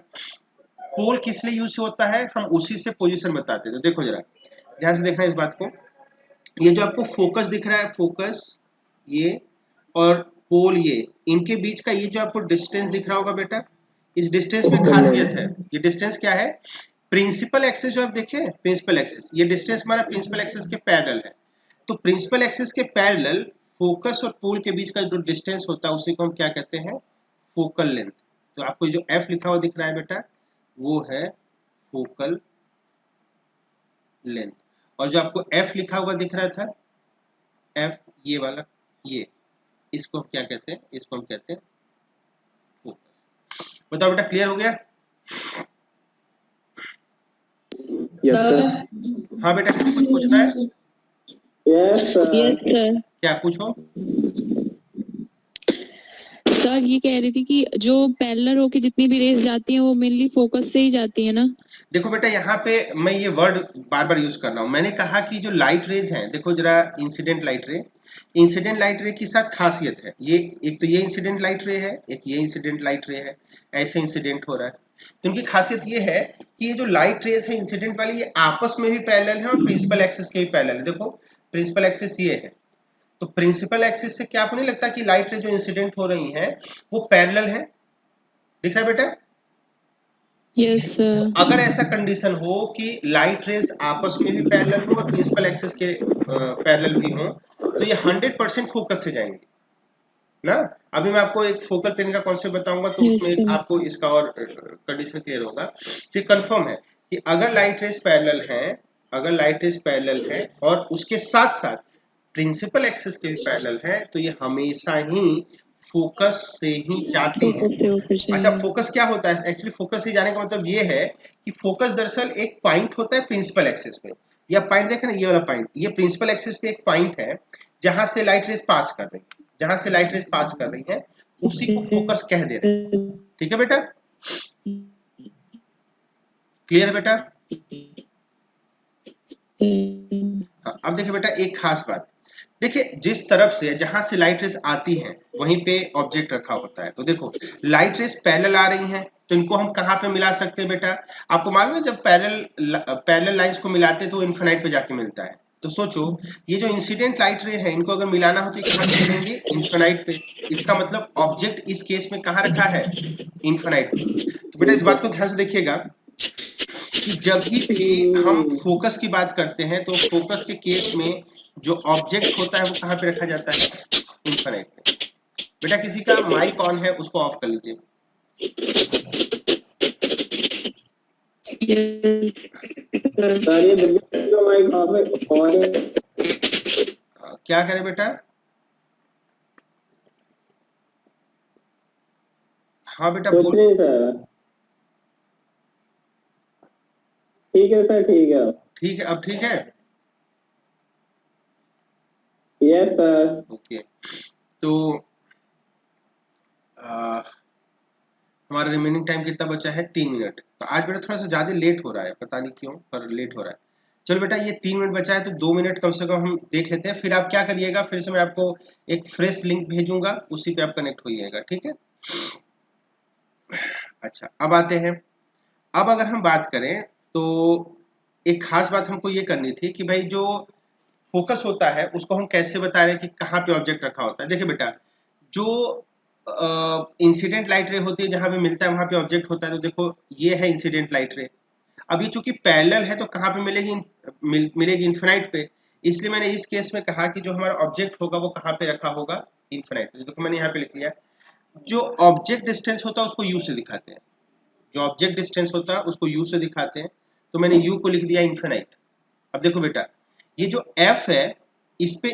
पोल किस लिए यूज होता है, हम उसी से पोजीशन बताते हैं। तो देखो जरा ध्यान से देखना इस बात को, ये जो आपको फोकस दिख रहा है, फोकस ये और पोल ये, इनके बीच का ये जो आपको डिस्टेंस दिख रहा होगा बेटा, इस डिस्टेंस में खासियत है, ये डिस्टेंस क्या है, प्रिंसिपल एक्सिस जो आप देखें, प्रिंसिपल एक्सिस, ये डिस्टेंस हमारा प्रिंसिपल एक्सिस के पैरेलल है। तो प्रिंसिपल एक्सिस के पैरेलल फोकस और पोल के बीच का जो डिस्टेंस होता है उसी को हम क्या कहते हैं, फोकल लेंथ। तो आपको जो एफ लिखा हुआ दिख रहा है बेटा वो है फोकल लेंथ, और जो आपको एफ लिखा हुआ दिख रहा था, एफ ये वाला, ये इसको हम क्या कहते हैं, इसको हम कहते हैं फोकस। बताओ बेटा क्लियर हो गया? Yes sir. हाँ बेटा किसी कुछ पूछना है? Yes sir. क्या पूछो? सर ये कह रही थी कि जो पैरेलल होके जितनी भी रेस जाती हैं वो मेनली फोकस से ही जाती है ना। देखो बेटा यहाँ पे मैं ये वर्ड बार बार यूज कर रहा हूँ, मैंने कहा कि जो लाइट रेज हैं, देखो जरा इंसिडेंट लाइट रे, इंसिडेंट लाइट रे के साथ खासियत है, ये एक तो ये इंसिडेंट लाइट रे है, एक ये इंसिडेंट लाइट रे है, ऐसे इंसिडेंट हो रहा है। तो इनकी खासियत ये है कि ये जो लाइट रेज है इंसिडेंट वाली, ये आपस में भी पैरेलल है और प्रिंसिपल एक्सिस के भी पैरेलल है। देखो प्रिंसिपल एक्सिस ये है, तो प्रिंसिपल एक्सिस से क्या आपको नहीं लगता कि लाइट रे जो इंसिडेंट हो रही है वो पैरेलल है? दिख रहा है बेटा? Yes sir. अगर ऐसा कंडीशन हो कि लाइट रेज आपस में भी पैरेलल हो और प्रिंसिपल एक्सिस के पैरेलल भी हो, तो ये 100% फोकस से जाएंगे ना। अभी मैं आपको एक फोकल पेन का कॉन्सेप्ट बताऊंगा, तो Yes, उसमें sir. आपको इसका और कंडीशन क्लियर होगा। तो कंफर्म है कि अगर लाइट रेज पैरेलल है, अगर लाइट रेज पैरेलल है और उसके साथ साथ प्रिंसिपल एक्सिस के भी पैरेलल है, तो ये हमेशा ही फोकस से ही जाती है। फोकस से ऊपर अच्छा, जाएंगे। फोकस क्या होता है? एक्चुअली फोकस से जाने का मतलब ये है कि फोकस दरअसल एक पॉइंट होता है प्रिंसिपल एक्सिस पे। या पॉइंट देखें ना, ये वाला पॉइंट, ये प्रिंसिपल एक्सिस पे एक पॉइंट है जहां से लाइट रेज पास कर रही है, जहां से लाइट रेज पास कर रही है उसी को फोकस कह दे रहे हैं। ठीक है बेटा? क्लियर है बेटा? हाँ, अब देखिए बेटा एक खास बात, देखिए जिस तरफ से, जहां से लाइट रेस आती हैं वहीं पे ऑब्जेक्ट रखा होता है। तो देखो लाइट रेस पैरेलल आ रही हैं, तो इनको हम कहां पे मिला सकते हैं बेटा? आपको मालूम है जब पैरेलल लाइंस को मिलाते हैं तो इनफिनाइट पे जाके मिलता है। तो सोचो ये जो इंसिडेंट लाइट रे है, इनको अगर मिलाना हो तो ये कहां पे मिलेंगे? इनफिनाइट पे। इसका मतलब ऑब्जेक्ट इस केस में कहां रखा है? इनफिनाइट पे। तो बेटा इस बात को ध्यान से देखिएगा कि जब भी हम फोकस की बात करते हैं तो फोकस के केस में जो ऑब्जेक्ट होता है वो कहां पे रखा जाता है? इनफिनाइट पे। बेटा किसी का माइक ऑन है, उसको ऑफ कर लीजिए। सर ये दिव्या का माइक ऑफ है और क्या करे बेटा? हाँ बेटा कुछ बोल। नहीं सर। ठीक है सर, ठीक है। ठीक है, अब ठीक है। Yes sir. ओके, तो आ, हमारा रिमेनिंग टाइम कितना बचा है? 3 मिनट। तो आज बेटा थोड़ा सा ज्यादा लेट हो रहा है, पता नहीं क्यों पर लेट हो रहा है। चलो बेटा ये 3 मिनट बचा है तो 2 मिनट कम से कम हम देख लेते हैं, फिर आप क्या करिएगा, फिर से मैं आपको एक फ्रेश लिंक भेजूंगा, उसी पे आप कनेक्ट होइएगा। ठीक है? अच्छा अब आते हैं, अब अगर हम बात करें तो एक खास बात हमको ये करनी थी कि भाई जो फोकस होता है उसको हम कैसे बता रहे हैं कि कहाँ पे ऑब्जेक्ट रखा होता है। देखिए बेटा जो इंसिडेंट लाइट रे होती है जहां पे मिलता है वहां पे ऑब्जेक्ट होता है। तो देखो ये है इंसिडेंट लाइट रे, अब ये चूंकि पैरेलल है तो कहाँ पे मिलेगी? मिलेगी इन्फिनाइट पे। इसलिए मैंने इस केस में कहा कि जो हमारा ऑब्जेक्ट होगा वो कहाँ पे रखा होगा? इन्फिनाइट पे। देखो मैंने यहाँ पे लिख लिया, जो ऑब्जेक्ट डिस्टेंस होता है उसको यू से दिखाते हैं, जो ऑब्जेक्ट डिस्टेंस होता है उसको यू से दिखाते हैं। तो मैंने यू को लिख दिया इन्फिनाइट। अब देखो बेटा ये जो एफ है इस पे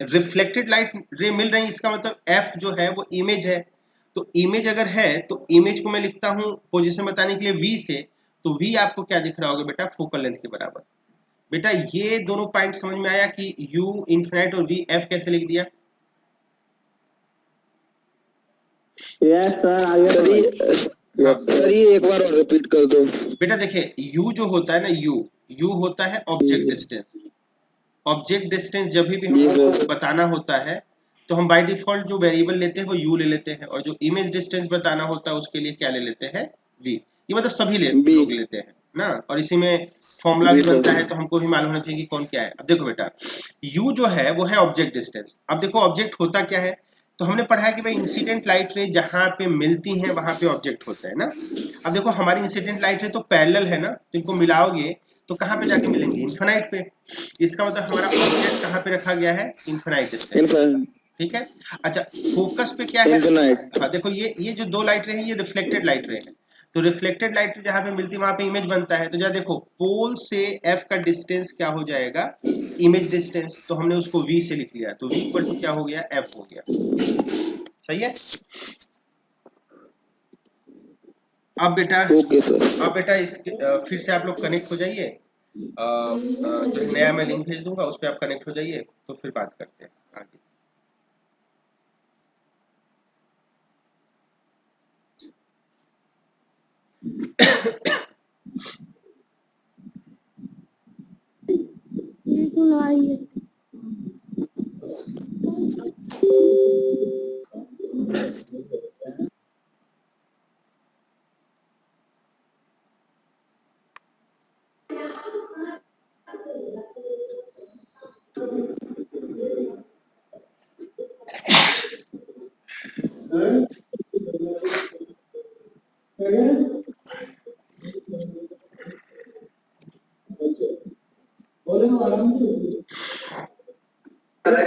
रिफ्लेक्टेड लाइट रे मिल रही है, इसका मतलब एफ जो है वो इमेज है। तो इमेज अगर है तो इमेज को मैं लिखता हूं पोजीशन बताने के लिए वी से। तो वी आपको क्या दिख रहा होगा बेटा? फोकल लेंथ के बराबर। बेटा ये दोनों पॉइंट समझ में आया कि यू इन्फिनाइट और वी एफ कैसे लिख दिया? यस सर, आगे सर हाँ ये एक बार और रिपीट कर दो। बेटा देखिए यू जो होता है ना, यू होता है ऑब्जेक्ट जी डिस्टेंस। ऑब्जेक्ट डिस्टेंस जब भी जी हमको सर। बताना होता है तो हम बाय डिफॉल्ट जो वेरिएबल लेते हैं वो यू ले लेते हैं, और जो इमेज डिस्टेंस बताना होता है उसके लिए क्या ले लेते हैं? वी। ये मतलब सभी बी। लोग लेते हैं ना, और इसी में फॉर्मूला भी जी बनता है सर। तो हमको भी मालूम होना चाहिए कि कौन क्या है। अब देखो बेटा यू जो है वो है ऑब्जेक्ट डिस्टेंस। अब देखो ऑब्जेक्ट होता क्या है, तो हमने पढ़ा है कि भाई इंसिडेंट लाइट रे जहां पे मिलती हैं वहां पे ऑब्जेक्ट होता है ना। अब देखो हमारी इंसिडेंट लाइट रे तो पैरेलल है ना, तो इनको मिलाओगे तो कहां पे जाके मिलेंगे? इन्फिनाइट पे। इसका मतलब हमारा ऑब्जेक्ट कहां पे रखा गया है? Infinite distance. ठीक है? अच्छा फोकस पे क्या है? इनफिनाइट। हाँ देखो ये जो दो लाइट रे हैं ये रिफ्लेक्टेड लाइट रे है। तो रिफ्लेक्टेड लाइट रे जहां पे मिलती है वहां पे इमेज बनता है। तो जरा देखो पोल से एफ का डिस्टेंस क्या हो जाएगा? Image distance. तो हमने उसको वी से लिख लिया, तो वी इक्वल टू क्या हो गया? एफ हो गया। सही है? अब बेटा, ओके सर। अब बेटा फिर से आप लोग कनेक्ट हो जाइए। जो है नया मैं लिंक भेज दूंगा उस पर आप कनेक्ट हो जाइए, तो फिर बात करते हैं आगे। ये तो आई है।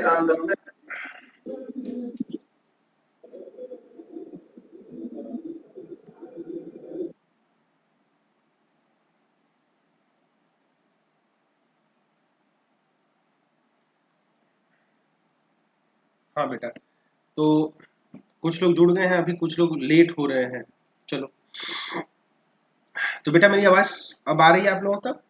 काम करना हाँ बेटा, तो कुछ लोग जुड़ गए हैं, अभी कुछ लोग लेट हो रहे हैं। चलो, तो बेटा मेरी आवाज अब आ रही है आप लोगों तक?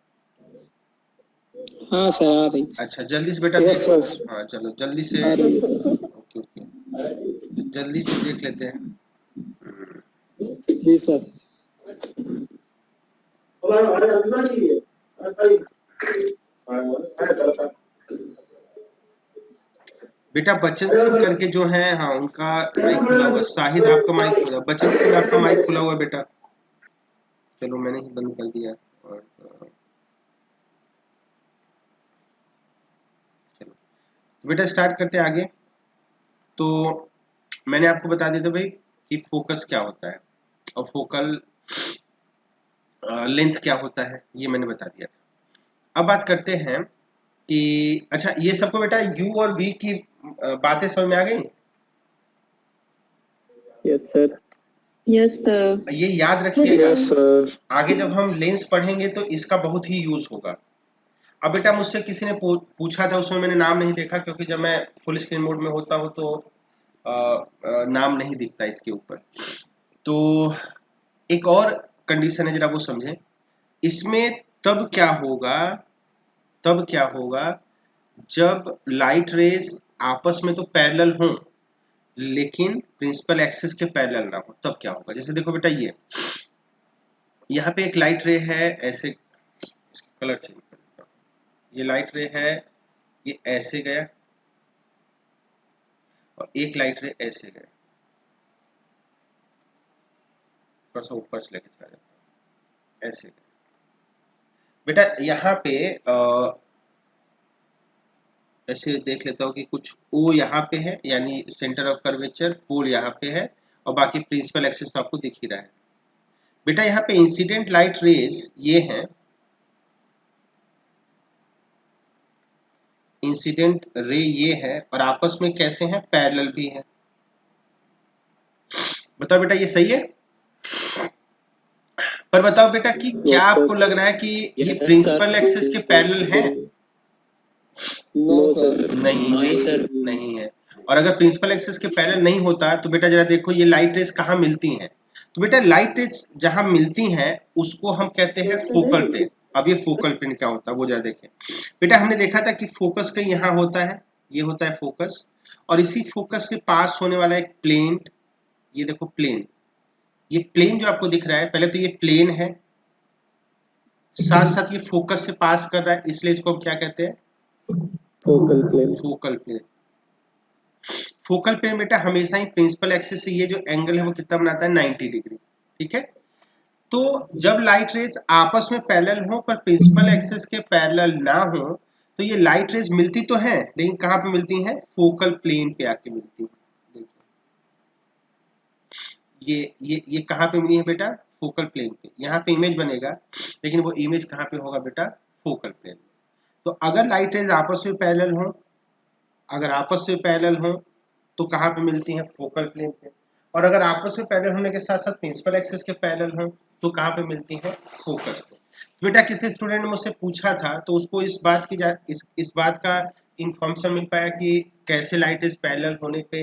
हाँ सर आ रही। अच्छा, जल्दी से बेटा यस देखो। सर हाँ चलो जल्दी से। आ रही है सर। ओके ओके, जल्दी से देख लेते हैं। जी सर। बेटा बच्चन सिंह करके जो है, हाँ उनका माइक खुला हुआ है। शाहिद आपका माइक खुला, बच्चन सिंह आपका माइक खुला हुआ है बेटा। चलो मैंने ही बंद कर दिया। और चलो, तो बेटा स्टार्ट करते हैं आगे। तो मैंने आपको बता दिया था भाई कि फोकस क्या होता है और फोकल लेंथ क्या होता है, ये मैंने बता दिया था। अब बात करते हैं कि अच्छा, ये सबको बेटा यू और वी की बातें समझ में आ गई? Yes sir. Yes sir. ये याद रखिएगा, यस सर। आगे जब हम लेंस पढ़ेंगे तो इसका बहुत ही यूज होगा। अब बेटा मुझसे किसी ने पूछा था, उसमें मैंने नाम नहीं देखा क्योंकि जब मैं फुल स्क्रीन मोड में होता हूँ तो नाम नहीं दिखता इसके ऊपर। तो एक और कंडीशन है, जरा वो समझें। इसमें तब क्या होगा, तब क्या होगा जब लाइट रेज आपस में तो पैरेलल हो लेकिन प्रिंसिपल एक्सिस के पैरेलल ना हो, तब क्या होगा। जैसे देखो बेटा, ये यहाँ पे एक लाइट रे है, ऐसे कलर चेंज कर देता हूँ। ये लाइट रे है, ये ऐसे गया और एक लाइट रे ऐसे गया। थोड़ा सा ऊपर से लेके चला जाता हूँ, ऐसे गया बेटा। यहाँ पे ऐसे देख लेता हूँ कि कुछ ओ यहाँ पे है, यानी सेंटर ऑफ कर्वेचर, पोल यहाँ पे है और बाकी प्रिंसिपल एक्सिस तो आपको दिख ही रहा है बेटा। यहाँ पे इंसिडेंट लाइट रेज ये है, इंसिडेंट रे ये है और आपस में कैसे हैं, पैरेलल भी है। बताओ बेटा ये सही है? पर बताओ बेटा कि क्या आपको लग रहा है कि ये प्रिंसिपल एक्सिस के पैरेलल हैं? No sir. नहीं सर, नहीं है। और अगर प्रिंसिपल एक्सिस के पैरेलल नहीं होता तो बेटा जरा देखो ये लाइट रेज कहाँ मिलती हैं। तो बेटा लाइट रेज जहां मिलती हैं उसको हम कहते हैं फोकल प्लेन। अब ये फोकल प्लेन क्या होता है वो जरा देखें बेटा। हमने देखा था कि फोकस कहीं यहाँ होता है, ये होता है फोकस, और इसी फोकस से पास होने वाला एक प्लेन, ये देखो प्लेन। ये प्लेन जो आपको दिख रहा है, पहले तो ये प्लेन है, साथ साथ ये फोकस से पास कर रहा है, इसलिए इसको हम क्या कहते हैं, focal plane. Focal plane. Focal plane बेटा हमेशा ही प्रिंसिपल एक्सिस से ये जो एंगल है वो कितना बनाता है, 90 डिग्री। ठीक है, तो जब लाइट रेज आपस में पैरेलल हो पर प्रिंसिपल एक्सिस के पैरेलल ना हो तो ये लाइट रेज मिलती तो हैं लेकिन कहां पे मिलती हैं, फोकल प्लेन पे आके मिलती हैं। ये कहां पे मिली है बेटा, फोकल प्लेन पे। यहाँ पे इमेज बनेगा लेकिन वो इमेज कहां पे होगा बेटा, फोकल प्लेन में। तो अगर लाइट रेज आपस में पैरेलल हो, अगर आपस में पैरेलल हो तो कहां पे मिलती हैं, फोकल प्लेन पे। और अगर आपस में पैरेलल होने के साथ साथ प्रिंसिपल एक्सिस के पैरेलल हो तो कहां पे मिलती हैं, फोकस पे। बेटा किसी स्टूडेंट ने मुझसे पूछा था तो उसको इस बात की इस बात का इंफॉर्मेशन मिल पाया कि कैसे लाइट रेज पैरेलल होने पे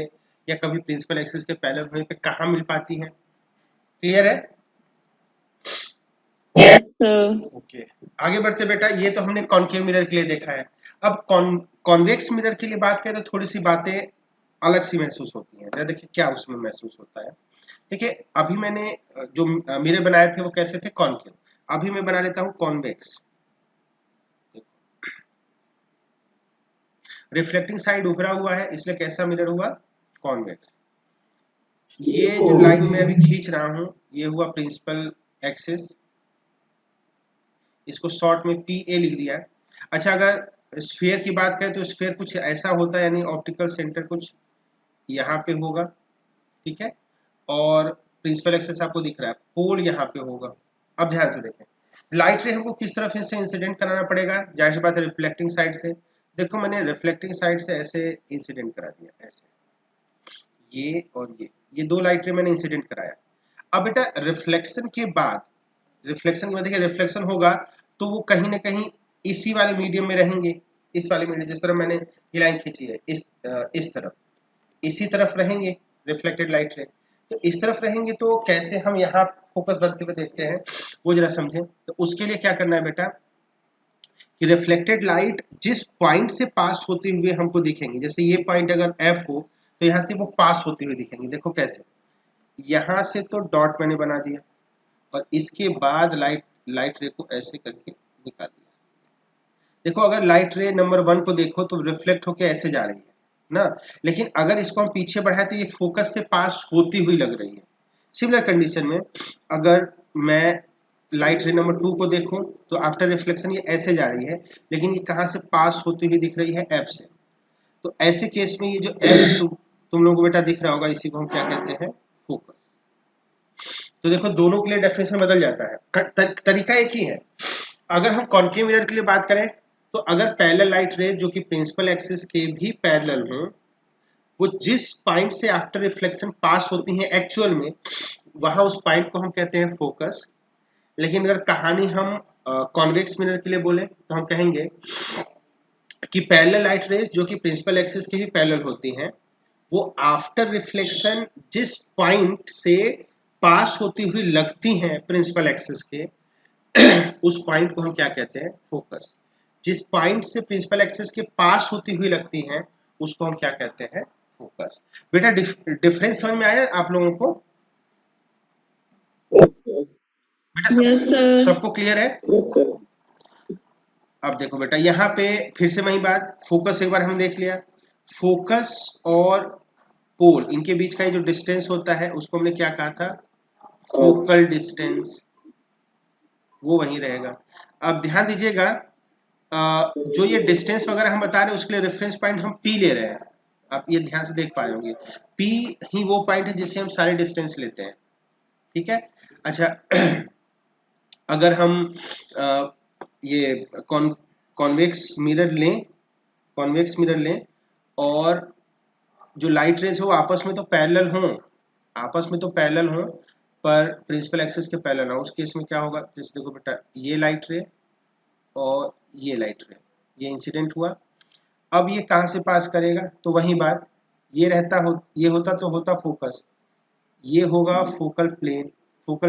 या कभी प्रिंसिपल एक्सिस के पैरेलल होने पे कहां मिल पाती हैं। क्लियर है? Yes sir. ओके, आगे बढ़ते बेटा। ये तो हमने कॉनकेव मिरर के लिए देखा है। अब कॉन्वेक्स मिरर के लिए बात करें तो थोड़ी सी बातें अलग सी महसूस होती हैं। देखिए क्या उसमें महसूस होता है। देखिए अभी मैंने जो मिरर बनाए थे वो कैसे थे, कॉनकेव। अभी मैं बना लेता हूँ कॉन्वेक्स। रिफ्लेक्टिंग साइड उभरा हुआ है इसलिए कैसा मिरर हुआ, कॉन्वेक्स। ये जो लाइन मैं अभी खींच रहा हूं ये हुआ प्रिंसिपल एक्सिस, इसको शॉर्ट में PA लिख दिया है। अच्छा, अगर स्फीयर की बात करें तो स्फीयर कुछ ऐसा होता है, यानी ऑप्टिकल सेंटर कुछ यहाँ पे होगा, ठीक है, और प्रिंसिपल एक्सिस आपको दिख रहा है, पोल यहाँ पे होगा। अब ध्यान से देखें, लाइट रे हमको किस तरफ से इंसिडेंट कराना पड़ेगा, जाहिर सी बात है रिफ्लेक्टिंग साइड से। देखो मैंने रिफ्लेक्टिंग साइड से ऐसे इंसिडेंट करा दिया, ऐसे, ये और ये दो लाइट रे मैंने इंसिडेंट कराया। अब बेटा रिफ्लेक्शन के बाद देखिए रिफ्लेक्शन होगा तो वो कहीं ना कहीं इसी वाले मीडियम में रहेंगे, इस वाले मीडियम, जिस तरह मैंने ये लाइन खींची है, इस तरफ, इसी तरफ रहेंगे रिफ्लेक्टेड लाइट रे। तो इस तरफ रहेंगे तो कैसे हम यहाँ फोकस बनते हुए देखते हैं वो जरा समझें। तो उसके लिए क्या करना है बेटा कि रिफ्लेक्टेड लाइट जिस पॉइंट से पास होते हुए हमको दिखेंगे, जैसे ये पॉइंट अगर F हो तो यहाँ से वो पास होते हुए दिखेंगे। देखो कैसे, यहाँ से तो डॉट मैंने बना दिया और इसके बाद लाइट रे को ऐसे करके निकाल दिया। देखो अगर लाइट रे नंबर 1 को देखो तो रिफ्लेक्ट होके ऐसे जा रही है ना, लेकिन अगर इसको हम पीछे बढ़ाए तो ये फोकस से पास होती हुई लग रही है। सिमिलर कंडीशन में अगर मैं लाइट रे नंबर 2 को देखूं तो आफ्टर रिफ्लेक्शन ये ऐसे जा रही है, लेकिन ये कहाँ से पास होती हुई दिख रही है, F से। तो ऐसे केस में ये जो F तुम लोगों को बेटा दिख रहा होगा, इसी को हम क्या कहते हैं, फोकस। तो देखो दोनों के लिए डेफिनेशन बदल जाता है, तरीका एक ही है। अगर हम कॉन्केव मिरर के लिए बात करें तो अगर पैरेलल लाइट रे जो कि प्रिंसिपल एक्सिस के भी पैरेलल हो, वो जिस पॉइंट से आफ्टर रिफ्लेक्शन पास होती हैं एक्चुअल में, वहां उस पॉइंट को हम कहते हैं फोकस। लेकिन अगर कहानी हम कॉन्वेक्स मिरर के लिए बोले तो हम कहेंगे कि पैरेलल लाइट रेज जो कि प्रिंसिपल एक्सिस के भी पैरेलल होती हैं, वो आफ्टर रिफ्लेक्शन जिस पॉइंट से पास होती हुई लगती हैं प्रिंसिपल एक्सिस के, उस पॉइंट को हम क्या कहते हैं, फोकस। जिस पॉइंट से प्रिंसिपल एक्सिस के पास होती हुई लगती हैं उसको हम क्या कहते हैं, फोकस। बेटा डिफरेंस समझ में आया आप लोगों को? बेटा यस सर। सबको क्लियर है? अब देखो बेटा यहाँ पे फिर से वही बात, फोकस एक बार हम देख लिया, फोकस और पोल इनके बीच का ये जो डिस्टेंस होता है उसको हमने क्या कहा था, फोकल डिस्टेंस, वो वही रहेगा। अब ध्यान दीजिएगा, जो ये डिस्टेंस वगैरह हम बता रहे हैं उसके लिए रेफरेंस पॉइंट हम P ले रहे हैं, आप ये ध्यान से देख पाए होंगे। P ही वो पॉइंट है जिससे हम सारे डिस्टेंस लेते हैं, ठीक है। अच्छा अगर हम ये कॉन्वेक्स मिरर लें और जो लाइट रेज हो आपस में तो पैरेलल हो, पर प्रिंसिपल एक्सिस के पैरेलल ना, उस केस में क्या होगा, जैसे देखो बेटा ये लाइट रे और ये लाइट रे, ये इंसिडेंट हुआ। अब ये कहां से पास करेगा, तो वही बात, ये होता तो होता फोकस, ये होगा फोकल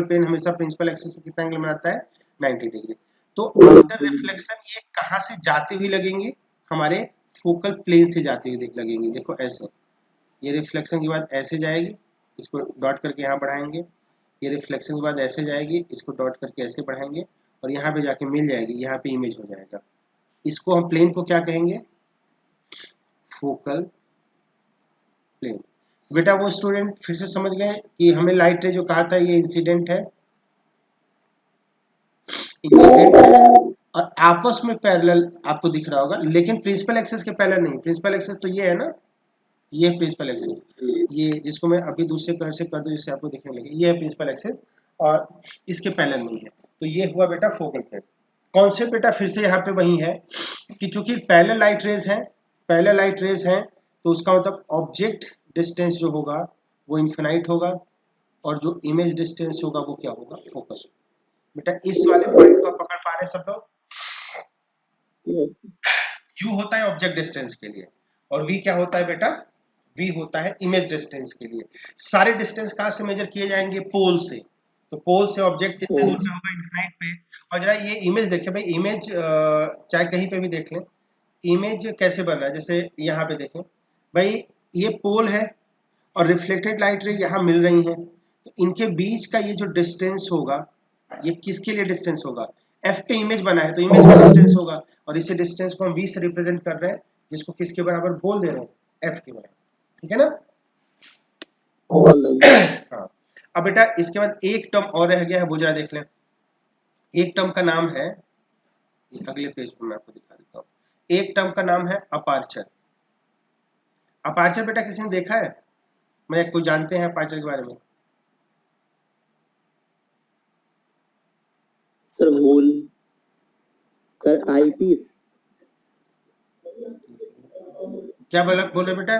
प्लेन हमेशा प्रिंसिपल एक्सिस से कितना एंगल में आता है, 90 डिग्री। तो आफ्टर रिफ्लेक्शन ये कहां से जाती हुई लगेंगे, हमारे फोकल प्लेन से जाती हुई लगेंगी। देखो ऐसे, ये रिफ्लेक्शन के बाद ऐसे जाएगी, इसको डॉट करके यहाँ बढ़ाएंगे, ये रिफ्लेक्शन के बाद ऐसे जाएगी, इसको डॉट करके ऐसे बढ़ाएंगे और यहाँ पे जाके मिल जाएगी, यहाँ पे इमेज हो जाएगा। इसको हम प्लेन को क्या कहेंगे, फोकल प्लेन। बेटा वो स्टूडेंट फिर से समझ गए कि हमें लाइट रे जो कहा था ये इंसिडेंट है और आपस में पैरेलल आपको दिख रहा होगा, लेकिन प्रिंसिपल एक्सिस के पैरेलल नहीं। प्रिंसिपल एक्सिस तो ये है ना, ये प्रिंसिपल एक्सिस, ये जिसको मैं अभी दूसरे कलर से कर दूं जिससे आपको दिखने लगे, ये है प्रिंसिपल एक्सिस और इसके पैरेलल नहीं है। तो ये हुआ बेटा फोकल प्लेन। कॉन्सेप्ट बेटा फिर से यहाँ पे वही है कि चूंकि पैरेलल लाइट रेज हैं तो उसका मतलब ऑब्जेक्ट डिस्टेंस जो होगा वो इन्फिनाइट होगा और जो इमेज डिस्टेंस होगा वो क्या होगा, फोकस। बेटा इस वाले पॉइंट को पकड़ पा रहे सब लोग? U होता है ऑब्जेक्ट डिस्टेंस के लिए और V क्या होता है बेटा, V होता है इमेज डिस्टेंस के लिए। सारे डिस्टेंस कहाँ से मेजर किए जाएंगे, पोल से। तो पोल से ऑब्जेक्ट कितने दूर पे होगा, इन्फिनाइट पे। और जरा ये इमेज देखें भाई, इमेज चाहे कहीं पे भी देख लें, इमेज कैसे बन रहा है, जैसे यहाँ पे देखें भाई, ये पोल है और रिफ्लेक्टेड लाइट रे यहाँ मिल रही हैं, तो इनके बीच का ये जो डिस्टेंस होगा, ये किसके लिए डिस्टेंस होगा, F पे इमेज बना है तो इमेज का डिस्टेंस होगा, और इसी डिस्टेंस को हम V से रिप्रेजेंट कर रहे हैं, जिसको किसके बराबर बोल दे रहे हैं, F के बराबर, ठीक है ना। अलग। हाँ। अब बेटा इसके बाद एक टर्म और रह गया है, वो जरा देख लें। एक टर्म का नाम है, अगले पेज पे मैं आपको दिखा देता हूँ। एक टर्म का नाम है अपार्चर। अपार्चर बेटा किसी ने देखा है? मैं कोई जानते हैं अपार्चर के बारे में? Sir hole, sir eyepiece. क्या बोले बेटा?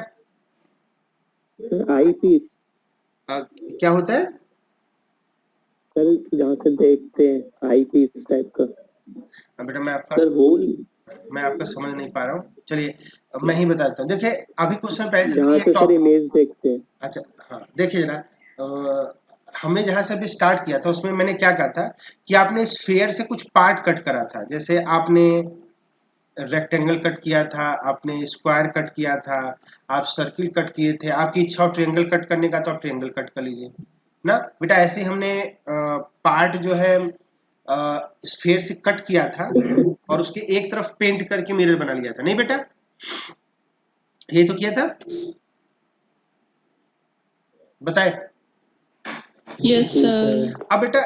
सर आईपीस, क्या होता है? सर जहाँ से देखते हैं आईपीस टाइप का। बेटा सर होल, मैं आपका समझ नहीं पा रहा हूँ, चलिए अब मैं ही बताता हूँ। देखिए अभी कुछ समय पहले जहाँ एक से सर इमेज देखते हैं। अच्छा हाँ, देखिए जरा हमने जहाँ से अभी स्टार्ट किया था उसमें मैंने क्या कहा था कि आपने स्फीयर से कुछ पार्ट कट करा था। जैसे आपने रेक्टेंगल कट किया था, आपने स्क्वायर कट किया था, आप सर्किल कट किए थे। आपकी इच्छा हो ट्रायंगल कट करने का तो आप ट्रायंगल कट कर लीजिए ना बेटा। ऐसे ही हमने पार्ट जो है स्फीयर से कट किया था और उसके एक तरफ पेंट करके मिरर बना लिया था, नहीं बेटा? ये तो किया था, बताए? Yes sir. अब बेटा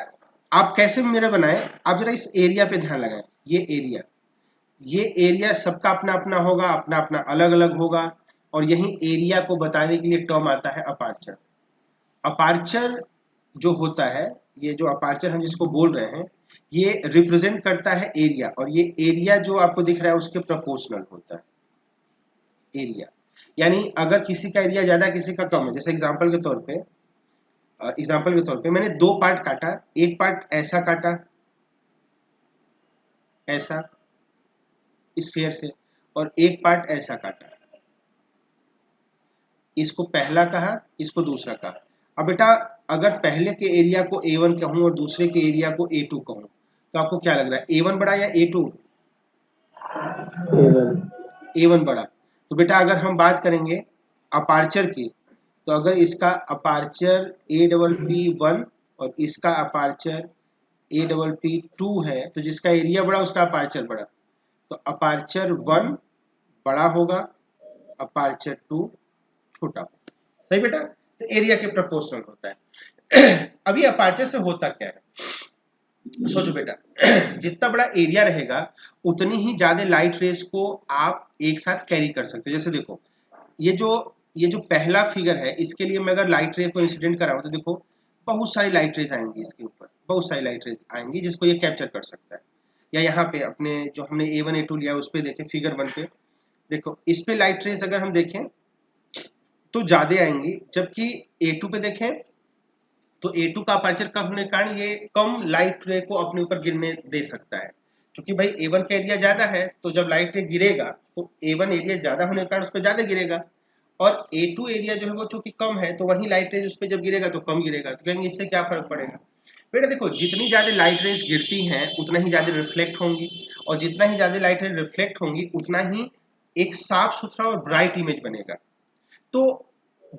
आप कैसे मिरर बनाए, आप जरा इस एरिया पे ध्यान लगाएं। ये एरिया सबका अपना अपना होगा, अपना अपना अलग अलग होगा, और यही एरिया को बताने के लिए टर्म आता है अपार्चर। अपार्चर जो होता है, ये जो अपार्चर हम जिसको बोल रहे हैं, ये रिप्रेजेंट करता है एरिया, और ये एरिया जो आपको दिख रहा है उसके प्रोपोर्शनल होता है एरिया। यानी अगर किसी का एरिया ज्यादा किसी का कम है, जैसे एग्जांपल के तौर पे मैंने दो पार्ट काटा, एक पार्ट ऐसा काटा, ऐसा स्फीयर से, और एक पार्ट ऐसा काटा। इसको पहला कहा, इसको दूसरा कहा। अब बेटा अगर पहले के एरिया को A1 कहूं और दूसरे के एरिया को A2 कहूं, तो आपको क्या लग रहा है, A1 बड़ा या A2? A1 बड़ा। तो बेटा अगर हम बात करेंगे अपार्चर की, तो अगर इसका अपार्चर APP1 और इसका अपार्चर APP2 है, तो जिसका एरिया बड़ा उसका अपार्चर बड़ा। तो अपार्चर 1 बड़ा होगा, अपार्चर 2 छोटा होगा, सही बेटा? तो एरिया के प्रोपोर्शनल होता है। अभी अपार्चर से होता क्या है, सोचो बेटा। जितना बड़ा एरिया रहेगा उतनी ही ज्यादा लाइट रेस को आप एक साथ कैरी कर सकते हो। जैसे देखो ये जो पहला फिगर है, इसके लिए मैं अगर लाइट रे को इंसिडेंट कराऊं तो देखो बहुत सारी लाइट रेज आएंगी, इसके ऊपर बहुत सारी लाइट रेज आएंगी जिसको ये कैप्चर कर सकता है। या यहाँ पे अपने जो हमने A1 A2 लिया उस पे देखें, फिगर 1 पे देखो, इस पे लाइट रेज अगर हम देखें तो ज्यादा आएंगी, जबकि A2 पे देखें तो A2 का अपर्चर कम होने के कारण ये कम लाइट रे को अपने ऊपर गिरने दे सकता है। क्योंकि भाई A1 का एरिया ज्यादा है, तो जब लाइट रे गिरेगा तो A1 एरिया ज्यादा होने के कारण उस पर ज्यादा गिरेगा, और A2 एरिया जो है वो चूंकि कम है, तो वही लाइट रेज उस पर जब गिरेगा तो कम गिरेगा। तो कहेंगे इससे क्या फर्क पड़ेगा? बेटा देखो, जितनी ज्यादा लाइट रेज गिरती हैं उतना ही ज्यादा रिफ्लेक्ट होंगी, और जितना ही ज्यादा लाइट रेज रिफ्लेक्ट होंगी उतना ही एक साफ सुथरा और ब्राइट इमेज बनेगा। तो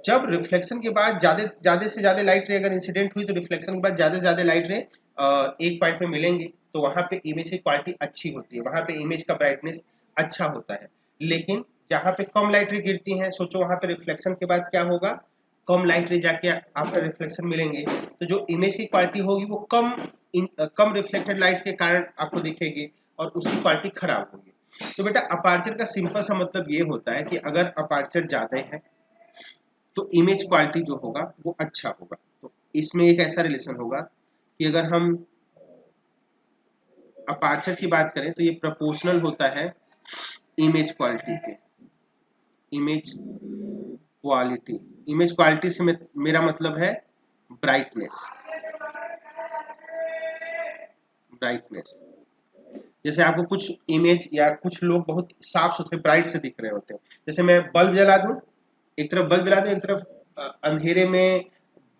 जब रिफ्लेक्शन के बाद ज्यादा से ज्यादा लाइट रे अगर इंसिडेंट हुई, तो रिफ्लेक्शन के बाद ज्यादा से ज्यादा लाइट रे एक पॉइंट पे मिलेंगे, तो वहां पे इमेज की क्वालिटी अच्छी होती है, वहां पे इमेज का ब्राइटनेस अच्छा होता है। लेकिन जहां पे कम लाइट रे गिरती है, सोचो वहां पे रिफ्लेक्शन के बाद क्या होगा, कम लाइट रे जाके आपका रिफ्लेक्शन मिलेंगे, तो जो इमेज की क्वालिटी होगी वो कम रिफ्लेक्टेड लाइट के कारण आपको दिखेगी, और उसकी क्वालिटी खराब होगी। तो बेटा अपार्चर का सिंपल सा मतलब ये होता है कि अगर अपार्चर ज्यादा है तो इमेज क्वालिटी जो होगा वो अच्छा होगा। तो इसमें एक ऐसा रिलेशन होगा कि अगर हम अपार्चर की बात करें तो ये प्रोपोर्शनल होता है इमेज क्वालिटी के। इमेज क्वालिटी से मेरा मतलब है ब्राइटनेस। जैसे आपको कुछ इमेज या कुछ लोग बहुत साफ सुथरे ब्राइट से दिख रहे होते हैं, जैसे मैं बल्ब जला दूं, एक तरफ बल्ब जला दूं, एक तरफ अंधेरे में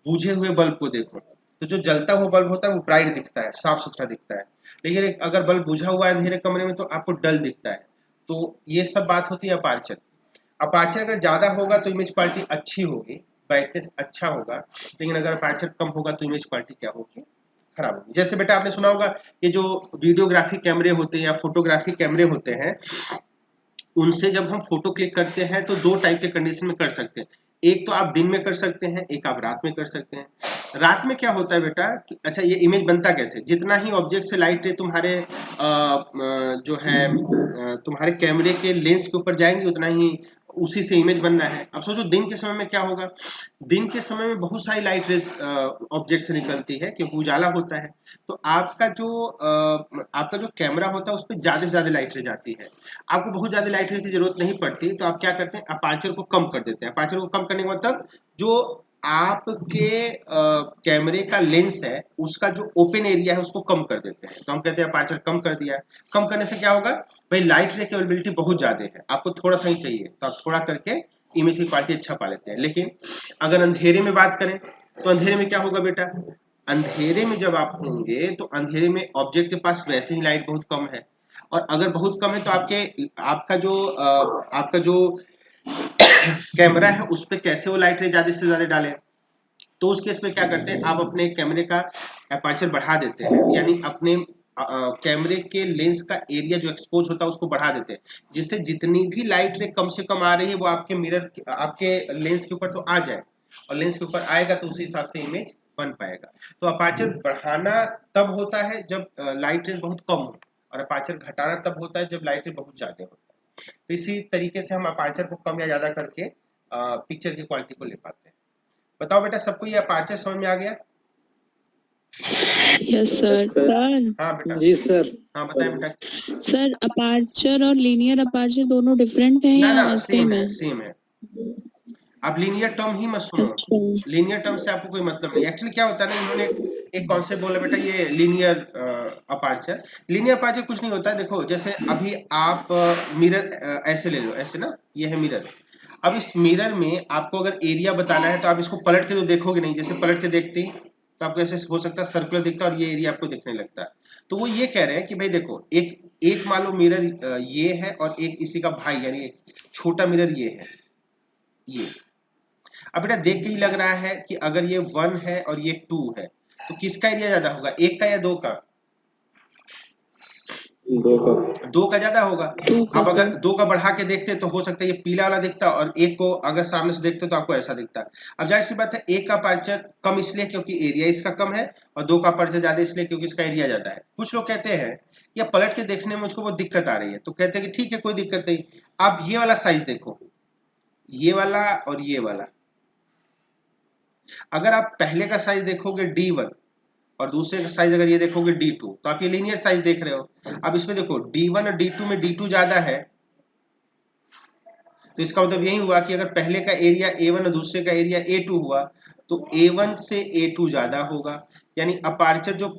बुझे हुए बल्ब को देखो, तो जो जलता हुआ बल्ब होता है वो ब्राइट दिखता है, साफ सुथरा दिखता है। लेकिन अगर बल्ब बुझा हुआ है अंधेरे कमरे में तो आपको डल दिखता है। तो ये सब बात होती है अपार्चर। अपार्चर अगर ज्यादा होगा तो इमेज क्वालिटी अच्छी होगी, ब्राइटनेस अच्छा होगा, लेकिन अगर अपार्चर कम होगा तो इमेज क्वालिटी क्या होगी, खराब होगी। जैसे बेटा आपने सुना होगा ये जो वीडियोग्राफी कैमरे होते हैं या फोटोग्राफी कैमरे होते हैं, उनसे जब हम फोटो क्लिक करते हैं तो दो टाइप के कंडीशन में कर सकते हैं। एक तो आप दिन में कर सकते हैं, एक आप रात में कर सकते हैं। रात में क्या होता है बेटा कि अच्छा ये इमेज बनता कैसे, जितना ही ऑब्जेक्ट से लाइट रे तुम्हारे जो है तुम्हारे कैमरे के लेंस के ऊपर जाएंगे उतना ही उसी से इमेज बनना है। अब सोचो दिन के समय में क्या होगा, दिन के समय में बहुत सारी लाइट रेस ऑब्जेक्ट से निकलती है क्योंकि उजाला होता है, तो आपका जो कैमरा होता है उस पर ज्यादा से ज्यादा लाइट रे जाती है। आपको बहुत ज्यादा लाइट रे की जरूरत नहीं पड़ती, तो आप क्या करते हैं, अपर्चर को कम कर देते हैं। अपर्चर को कम करने का मतलब जो आपके कैमरे का लेंस है उसका जो ओपन एरिया है उसको कम कर देते हैं, तो हम कहते हैं अपर्चर कम कर दिया। कम करने से क्या होगा भाई, लाइट रे की अवेलेबिलिटी बहुत ज्यादा है, आपको थोड़ा सा ही चाहिए तो आप थोड़ा करके इमेज की क्वालिटी अच्छा पा लेते हैं। लेकिन अगर अंधेरे में बात करें तो अंधेरे में क्या होगा बेटा, अंधेरे में जब आप होंगे तो अंधेरे में ऑब्जेक्ट के पास वैसे ही लाइट बहुत कम है, और अगर बहुत कम है तो आपका जो कैमरा है उस पर कैसे वो लाइट रे ज्यादा से ज्यादा डालें। तो उस केस में क्या करते हैं, आप अपने कैमरे का अपर्चर बढ़ा देते हैं, यानी अपने कैमरे के लेंस का एरिया जो एक्सपोज होता है उसको बढ़ा देते हैं, जिससे जितनी भी लाइट रे कम से कम आ रही है वो आपके लेंस के ऊपर तो आ जाए, और लेंस के ऊपर आएगा तो उसी हिसाब से इमेज बन पाएगा। तो अपर्चर बढ़ाना तब होता है जब लाइट रेज बहुत कम हो, और अपर्चर घटाना तब होता है जब लाइट रेज बहुत ज्यादा होता है। तो इसी तरीके से हम अपर्चर को कम या ज्यादा करके पिक्चर की क्वालिटी को ले पाते हैं। बताओ बेटा, सबको ये अपर्चर समझ में आ गया? Yes sir. सर हाँ बेटा। जी सर। हाँ बताएं बेटा। सर अपार्चर और लीनियर अपार्चर दोनों डिफरेंट है ना या ना सेम है? सेम है। आप लीनियर टर्म ही मत सुनो, अच्छा लीनियर टर्म से आपको कोई मतलब नहीं। एक्चुअली क्या होता है ना, इन्होंने एक कॉन्सेप्ट बोला बेटा, ये लीनियर अपर्चर। लीनियर अपर्चर कुछ नहीं होता है, देखो जैसे अभी आप मिरर ऐसे ले लो, ऐसे ना, ये है मिरर। अब इस मिरर में आपको अगर एरिया बताना है तो आप इसको पलट के तो देखोगे नहीं, जैसे पलट के देखते ही तो आपको ऐसे हो सकता है सर्कुलर दिखता है और ये एरिया आपको दिखने लगता है। तो वो ये कह रहे हैं कि भाई देखो, एक मान लो मिरर ये है और एक इसी का भाई यानी एक छोटा मिरर ये है, ये। अब बेटा देख के ही लग रहा है कि अगर ये 1 है और ये 2 है तो किसका एरिया ज्यादा होगा, एक का या दो का? दो का ज्यादा होगा। अब अगर दो का बढ़ा के देखते तो हो सकता है ये पीला वाला दिखता, और एक को अगर सामने से देखते तो आपको ऐसा दिखता। अब जाहिर सी बात है, एक का अपर्चर कम इसलिए क्योंकि एरिया इसका कम है, और दो का अपर्चर ज्यादा इसलिए क्योंकि इसका एरिया ज्यादा है। कुछ लोग कहते हैं या पलट के देखने में मुझको बहुत दिक्कत आ रही है, तो कहते हैं कि ठीक है कोई दिक्कत नहीं, आप ये वाला साइज देखो, ये वाला और ये वाला। अगर आप पहले का साइज देखोगे D1 और दूसरे का साइज अगर ये देखोगे D2, तो आप ये लीनियर साइज देख रहे हो। अब इसमें देखो D1 और D2 में D2 ज्यादा है, तो इसका मतलब यही हुआ कि अगर पहले का एरिया A1 और दूसरे का एरिया A2 हुआ तो A1 से A2 ज्यादा होगा, यानी अपर्चर जो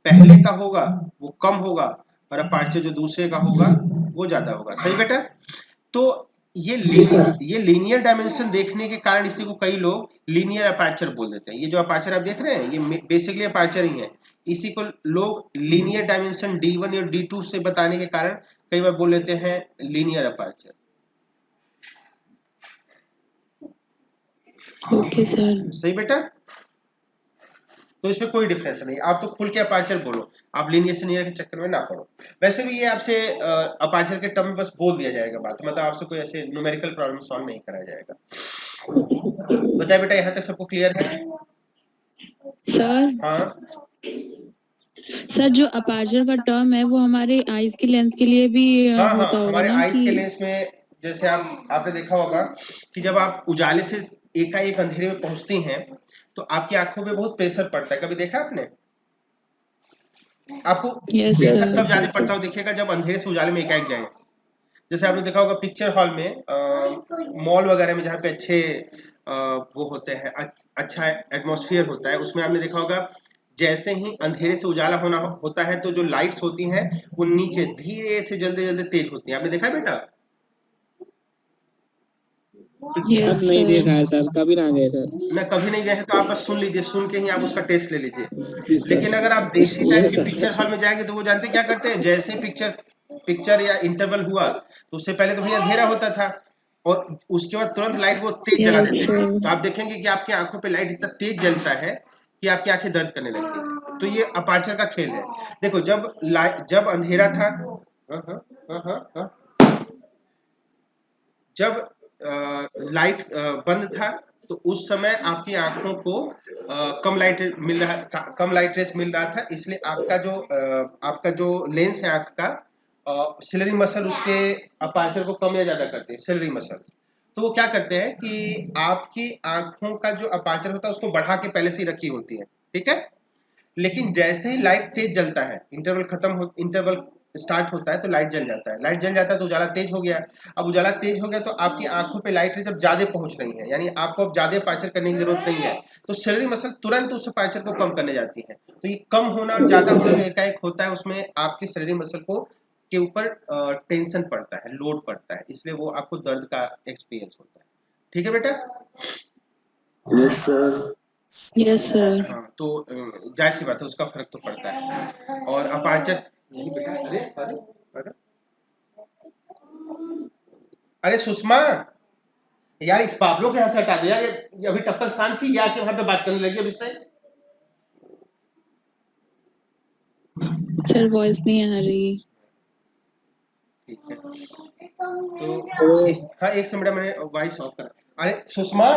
पहले का होगा वो कम होगा और अपर्चर जो दूसरे का होगा वो ज्यादा होगा। सही बेटा? तो ये लीनियर डायमेंशन देखने के कारण इसी को कई लोग लीनियर अपर्चर बोल देते हैं। ये जो अपर्चर आप देख रहे हैं ये बेसिकली अपर्चर ही है, इसी को लोग लीनियर डायमेंशन D1 या D2 से बताने के कारण कई बार बोल लेते हैं लीनियर अपर्चर। Okay sir. सही बेटा? तो इसमें कोई डिफरेंस नहीं, आप तो खुल के अपर्चर बोलो, आप लीनियर से लीनियर के चक्कर में ना पड़ो। वैसे भी ये आपसे अपर्चर के टर्म में बस बोल दिया जाएगा बात, मतलब आपसे कोई ऐसे न्यूमेरिकल प्रॉब्लम सॉल्व नहीं कराया जाएगा। बताए बेटा, यहाँ तक सबको क्लियर है? सर हाँ सर जो अपार्चर का टर्म है वो हमारे आईज के लेंस के लिए भी हाँ होता होगा हमारे ना आईज के कि लेंस में जैसे आपने देखा होगा कि जब आप उजाले से एकाएक अंधेरे में पहुंचती हैं तो आपकी आंखों पे बहुत प्रेशर पड़ता है। कभी देखा आपने? आपको यस प्रेशर सर। तब ज्यादा पड़ता हो दिखेगा जब अंधेरे से उजाले में एकाएक जाए। जैसे आपने देखा होगा पिक्चर हॉल में, मॉल वगैरह में जहाँ पे अच्छे वो होते हैं, अच्छा एटमॉस्फेयर होता है, उसमें आपने देखा होगा जैसे ही अंधेरे से उजाला होना होता है तो जो लाइट्स होती हैं वो नीचे धीरे से जल्दी जल्दी तेज होती हैं। आपने देखा है बेटा? यस नहीं सर। देखा है सर, कभी ना गए सर। ना कभी नहीं गए हैं तो आप बस सुन लीजिए, सुन के ही आप उसका टेस्ट ले लीजिए। जी सर। लेकिन अगर आप देसी जी टाइप की सर। पिक्चर हॉल में जाएंगे तो वो जानते क्या करते हैं, जैसे पिक्चर या इंटरवल हुआ तो उससे पहले तो भैया अंधेरा होता था और उसके बाद तुरंत लाइट वो तेज जला यस देते हैं। सर। तो आप देखेंगे कि आपकी आंखों पे लाइट इतना तेज जलता है कि आपकी आंखें दर्द करने लगती है। तो ये अपर्चर का खेल है। देखो जब अंधेरा था, हाँ, हाँ, हाँ, हाँ, हाँ, जब लाइट बंद था तो उस समय आपकी आंखों को कम लाइट रेस मिल रहा था, इसलिए आपका जो लेंस है आंख का, सिलरी मसल उसके अपर्चर को कम या ज्यादा करते हैं, सिलरी मसल। तो वो क्या करते हैं कि आपकी आंखों का जो अपर्चर होता है उसको बढ़ा के पहले से ही रखी होती है, ठीक है। लेकिन जैसे ही लाइट तेज जलता है, इंटरवल स्टार्ट होता है तो लाइट जल जाता है, लाइट जल जाता है तो उजाला तेज हो गया। अब उजाला तेज हो गया तो आपकी आंखों पे लाइट जब ज्यादा पहुंच रही है, यानी आपको अब ज्यादा अपर्चर करने की जरूरत नहीं है, तो सिलरी मसल तुरंत उस अपर्चर को कम करने जाती है। तो ये कम होना और ज्यादा होना जो एकाएक होता है, उसमें आपकी सिलरी मसल को के ऊपर टेंशन पड़ता है, लोड पड़ता है, इसलिए वो आपको दर्द का एक्सपीरियंस होता है। ठीक है बेटा? Yes sir. Yes sir. हाँ, तो जाहिर सी बात है उसका फर्क तो पड़ता है। और अपार्चर नहीं बेटा, अरे अरे अरे अरे सुषमा, यार इस पाब्लो के यहाँ से हटा दो यार, ये अभी टप्पल शांत थी, ये आके वहां पे बात करने लगी अब इससे। सर वॉइस नहीं आ रही। ठीक है, तो हाँ एक से मैंने वॉइस ऑफ करा। अरे सुषमा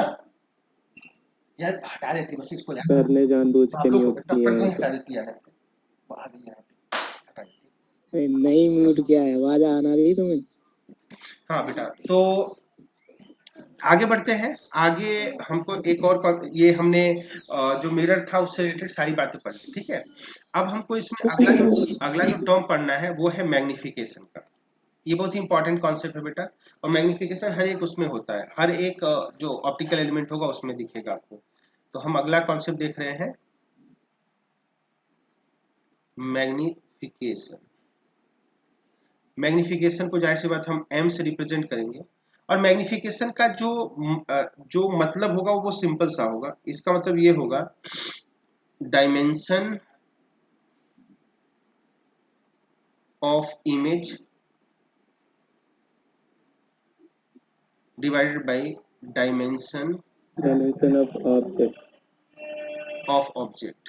यार हटा देती बस इसको यार, सर ने जानबूझ के पाब्लो को म्यूट टप्पल किया को ही है। हटा देती है यहाँ से, वो आ गई यहाँ पे, हटा देती। नहीं म्यूट किया है, आवाज आना रही तुम्हें? हाँ बेटा, तो आगे बढ़ते हैं। आगे हमको एक और ये हमने जो मिरर था उससे रिलेटेड सारी बातें पढ़ ली, ठीक है। अब हमको इसमें अगला जो टर्म पढ़ना है वो है मैग्निफिकेशन का। ये बहुत ही इंपॉर्टेंट कॉन्सेप्ट है बेटा, और मैग्निफिकेशन हर एक उसमें होता है, हर एक जो ऑप्टिकल एलिमेंट होगा उसमें दिखेगा आपको। तो हम अगला कॉन्सेप्ट देख रहे हैं, मैग्निफिकेशन। मैग्निफिकेशन को जाहिर सी बात हम एम से रिप्रेजेंट करेंगे, और मैग्निफिकेशन का जो मतलब होगा वो सिंपल सा होगा। इसका मतलब ये होगा dimension of image divided by dimension of object.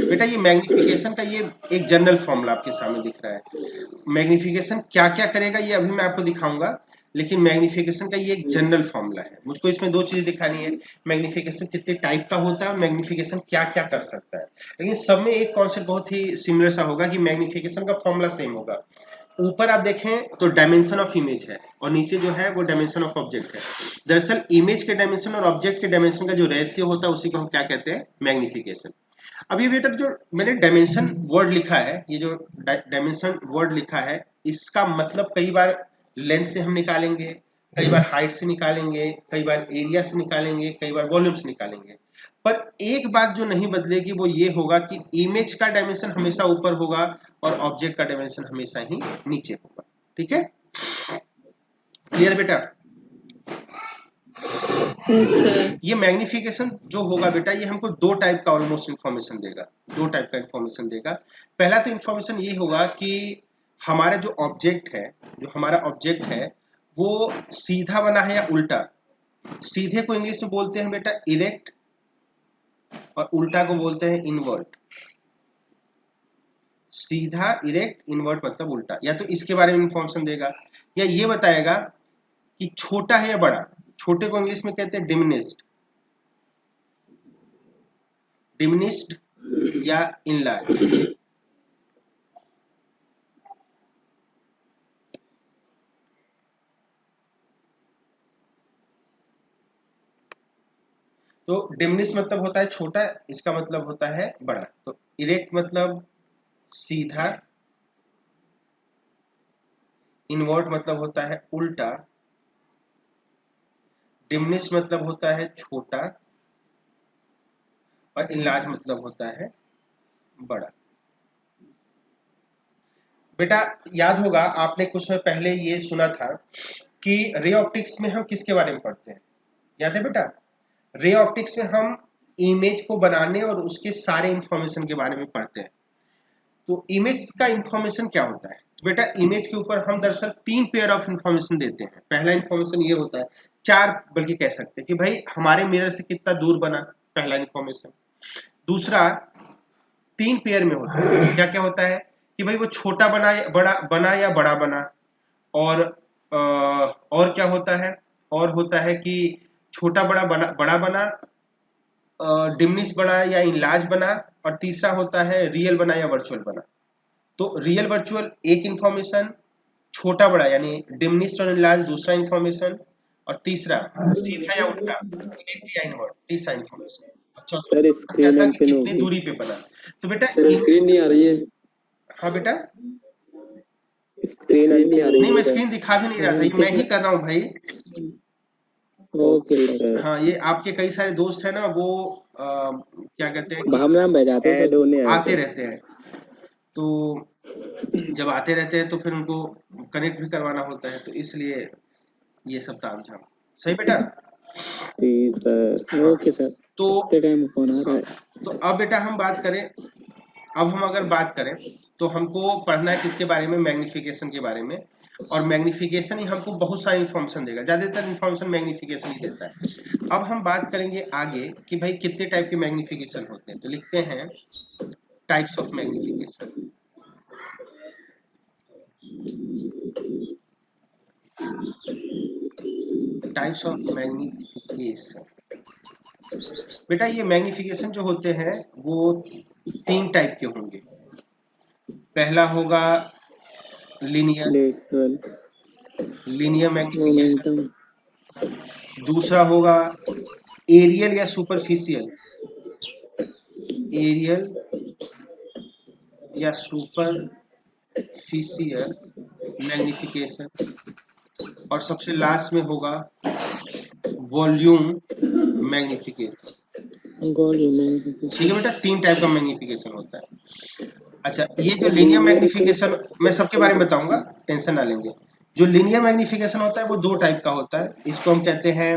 बेटा ये मैग्निफिकेशन का ये एक जनरल फॉर्मूला आपके सामने दिख रहा है। मैग्निफिकेशन क्या क्या करेगा ये अभी मैं आपको दिखाऊंगा, लेकिन मैग्निफिकेशन का ये एक जनरल फॉर्मूला है। मुझको इसमें दो चीजें दिखानी है, मैग्निफिकेशन कितने टाइप का होता है और मैग्निफिकेशन क्या क्या कर सकता है। लेकिन सब में एक कॉन्सेप्ट बहुत ही सिमिलर सा होगा कि मैग्निफिकेशन का फॉर्मूला सेम होगा। ऊपर आप देखें तो डायमेंशन ऑफ इमेज है, और नीचे जो है वो डायमेंशन ऑफ ऑब्जेक्ट है। दरअसल इमेज के डायमेंशन और ऑब्जेक्ट के डायमेंशन का जो रेशियो होता है उसी को हम क्या कहते हैं, मैग्निफिकेशन। अब ये बेटा जो मैंने डायमेंशन वर्ड लिखा है, ये जो डायमेंशन वर्ड लिखा है, इसका मतलब कई बार लेंथ से हम निकालेंगे, कई बार हाइट से निकालेंगे, कई बार एरिया से निकालेंगे, कई बार वॉल्यूम से निकालेंगे। पर एक बात जो नहीं बदलेगी वो ये होगा कि इमेज का डायमेंशन हमेशा ऊपर होगा और ऑब्जेक्ट का डायमेंशन हमेशा ही नीचे होगा। ठीक है, क्लियर बेटा? ये मैग्निफिकेशन जो होगा बेटा, ये हमको दो टाइप का ऑलमोस्ट इंफॉर्मेशन देगा, दो टाइप का इंफॉर्मेशन देगा। पहला तो इंफॉर्मेशन ये होगा कि हमारा जो ऑब्जेक्ट है, जो हमारा ऑब्जेक्ट है वो सीधा बना है या उल्टा। सीधे को इंग्लिश में बोलते हैं बेटा इरेक्ट, और उल्टा को बोलते हैं इनवर्ट। सीधा, इरेक्ट, इनवर्ट मतलब उल्टा। या तो इसके बारे में इंफॉर्मेशन देगा, या ये बताएगा कि छोटा है या बड़ा। छोटे को इंग्लिश में कहते हैं डिमिनिश्ड, डिमिनिश्ड या इनलार्ज। तो डिमिनिश मतलब होता है छोटा, इसका मतलब होता है बड़ा। तो इरेक्ट मतलब सीधा, इनवर्ट मतलब होता है उल्टा, डिमिनिश मतलब होता है छोटा, और इनलार्ज मतलब होता है बड़ा। बेटा याद होगा आपने कुछ समय पहले ये सुना था कि रे ऑप्टिक्स में हम किसके बारे में पढ़ते हैं, याद है बेटा? रे ऑप्टिक्स में हम इमेज को बनाने और उसके सारे इंफॉर्मेशन के बारे में पढ़ते हैं। तो इमेज का इंफॉर्मेशन क्या होता है? तो बेटा इमेज के ऊपर हम दरअसल तीन पेयर ऑफ इंफॉर्मेशन देते हैं। पहला इंफॉर्मेशन ये होता है, चार बल्कि कह सकते हैं, कि भाई हमारे मिरर से कितना दूर बना, पहला इंफॉर्मेशन। दूसरा तीन पेयर में होता है, क्या क्या होता है कि भाई वो छोटा बना या बड़ा बना। और और क्या होता है, और होता है कि छोटा बड़ा बड़ा बड़ा बना, डिमिनिश बना या इनलार्ज बना, और तीसरा होता है रियल बना या वर्चुअल बना। तो रियल वर्चुअल एक इंफॉर्मेशन, छोटा बड़ा यानी डिमिनिश और इनलार्ज दूसरा इंफॉर्मेशन, और तीसरा सीधा या उल्टा डायरेक्ट या इनवर्ट तीसरा इंफॉर्मेशन। अच्छा, सर क्या स्क्रीन था ऑन कि पिन कितनी होगी। दूरी पे बना। तो बेटा सर स्क्रीन नहीं आ रही है। हाँ बेटा, स्क्रीन ऑन नहीं आ रही नहीं मैं है सर। स्क्रीन दिखा भी नहीं रहा था, ये मैं ही कर रहा हूँ भाई। Okay sir. हाँ, ये आपके कई सारे दोस्त हैं ना, वो क्या कहते हैं कि भावना में जाते हैं, ऐड होने आए आते थे। रहते हैं। तो जब आते रहते हैं तो फिर उनको कनेक्ट भी करवाना होता है, तो इसलिए ये सब तामझाम। सही बेटा। जी सर। Okay sir. तो कितने टाइम फोन आ रहा है? तो अब बेटा हम बात करें, अब हम अगर बात करें तो हमको पढ़ना है किसके बारे में, मैग्निफिकेशन के बारे में। और मैग्निफिकेशन ही हमको बहुत सारी इंफॉर्मेशन देगा, ज्यादातर इंफॉर्मेशन मैग्निफिकेशन ही देता है। अब हम बात करेंगे आगे कि भाई कितने टाइप के मैग्निफिकेशन होते हैं। तो लिखते हैं types of magnification. Types of magnification. बेटा ये मैग्निफिकेशन जो होते हैं वो 3 टाइप के होंगे। पहला होगा लीनियर लेटरल मैग्निफिकेशन, मोमेंटम। दूसरा होगा एरियल या सुपरफिशियल, एरियल या सुपरफिशियल मैग्निफिकेशन, और सबसे लास्ट में होगा वॉल्यूम मैग्निफिकेशन। ठीक है बेटा, 3 टाइप का मैग्निफिकेशन होता है। अच्छा, ये जो लीनियर मैग्निफिकेशन मैं सबके बारे में बताऊंगा, टेंशन ना लेंगे। जो लीनियर मैग्निफिकेशन होता है वो 2 टाइप का होता है। इसको हम कहते हैं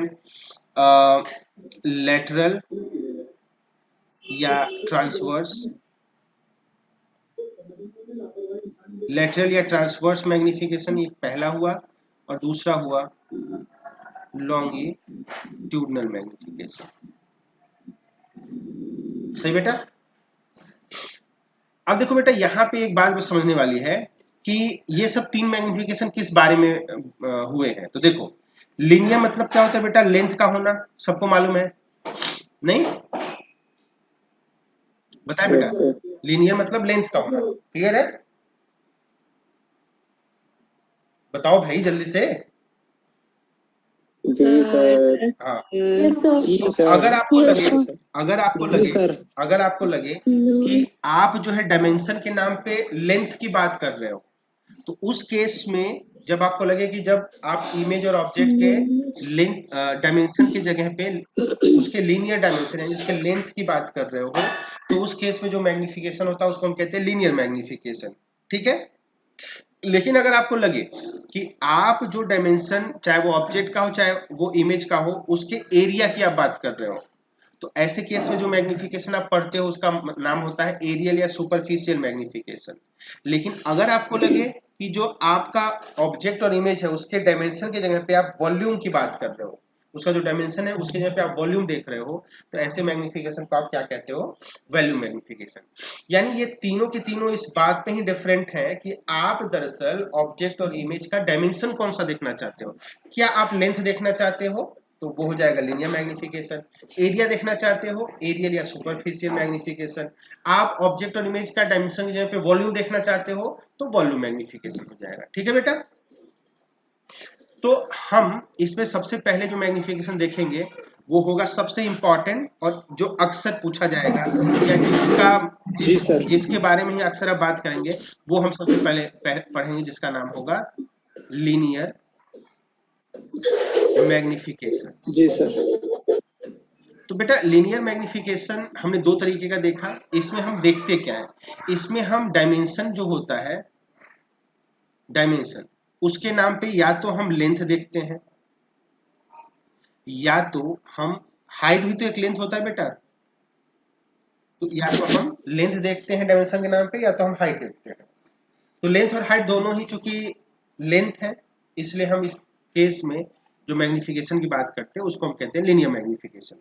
लेटरल या ट्रांसवर्स। लेटरल या ट्रांसवर्स मैग्निफिकेशन ये पहला हुआ, और दूसरा हुआ लॉन्गिट्यूडनल मैग्निफिकेशन। सही बेटा। अब देखो बेटा, यहाँ पे एक बात समझने वाली है कि ये सब 3 मैग्निफिकेशन किस बारे में हुए हैं। तो देखो, लीनियर मतलब क्या होता है बेटा, लेंथ का होना, सबको मालूम है नहीं, बताए बेटा। लीनियर मतलब लेंथ का होना, क्लियर है? बताओ भाई जल्दी से। जी सर। हाँ, जी तो सर। अगर आपको लगे, अगर सर। आपको लगे कि आप जो है डायमेंशन के नाम पे लेंथ की बात कर रहे हो, तो उस केस में जब आपको लगे कि जब आप इमेज और ऑब्जेक्ट के लेंथ डायमेंशन की जगह पे उसके लीनियर डायमेंशन यानी उसके लेंथ की बात कर रहे हो, तो उस केस में जो मैग्निफिकेशन होता है उसको हम कहते हैं लीनियर मैग्निफिकेशन। ठीक है। लेकिन अगर आपको लगे कि आप जो डायमेंशन, चाहे वो ऑब्जेक्ट का हो चाहे वो इमेज का हो, उसके एरिया की आप बात कर रहे हो, तो ऐसे केस में जो मैग्निफिकेशन आप पढ़ते हो उसका नाम होता है एरियल या सुपरफिशियल मैग्निफिकेशन। लेकिन अगर आपको लगे कि जो आपका ऑब्जेक्ट और इमेज है उसके डायमेंशन की जगह पे आप वॉल्यूम की बात कर रहे हो, उसका जो डायमेंशन है उसकी जगह पे आप वॉल्यूम देख रहे हो, तो ऐसे मैग्निफिकेशन को आप क्या कहते हो, वैल्यू मैग्निफिकेशन। यानी ये तीनों के तीनों इस बात पे ही डिफरेंट है कि आप दरअसल ऑब्जेक्ट और इमेज का डायमेंशन कौन सा देखना चाहते हो। क्या आप लेंथ देखना चाहते हो तो वो हो जाएगा लीनियर मैग्निफिकेशन। एरिया देखना चाहते हो, एरियल या सुपरफिशियल मैग्निफिकेशन। आप ऑब्जेक्ट और इमेज का डायमेंशन की जगह पे वॉल्यूम देखना चाहते हो तो वॉल्यूम मैग्निफिकेशन हो जाएगा। ठीक है बेटा। तो हम इसमें सबसे पहले जो मैग्निफिकेशन देखेंगे वो होगा सबसे इंपॉर्टेंट और जो अक्सर पूछा जाएगा या जिसके बारे में ही अक्सर आप बात करेंगे, वो हम सबसे पहले पढ़ेंगे, जिसका नाम होगा लीनियर मैग्निफिकेशन। जी सर। तो बेटा लीनियर मैग्निफिकेशन हमने 2 तरीके का देखा। इसमें हम देखते क्या है, इसमें हम डायमेंशन जो होता है, डायमेंशन उसके नाम पे या तो हम लेंथ देखते हैं या तो हम हाइट, भी तो एक लेंथ होता है बेटा, तो या तो हम लेंथ देखते हैं डायमेंशन के नाम पे या तो हम हाइट देखते हैं। तो लेंथ और हाइट दोनों ही चूंकि लेंथ है, इसलिए हम इस केस में जो मैग्निफिकेशन की बात करते हैं उसको हम कहते हैं लीनियर मैग्निफिकेशन।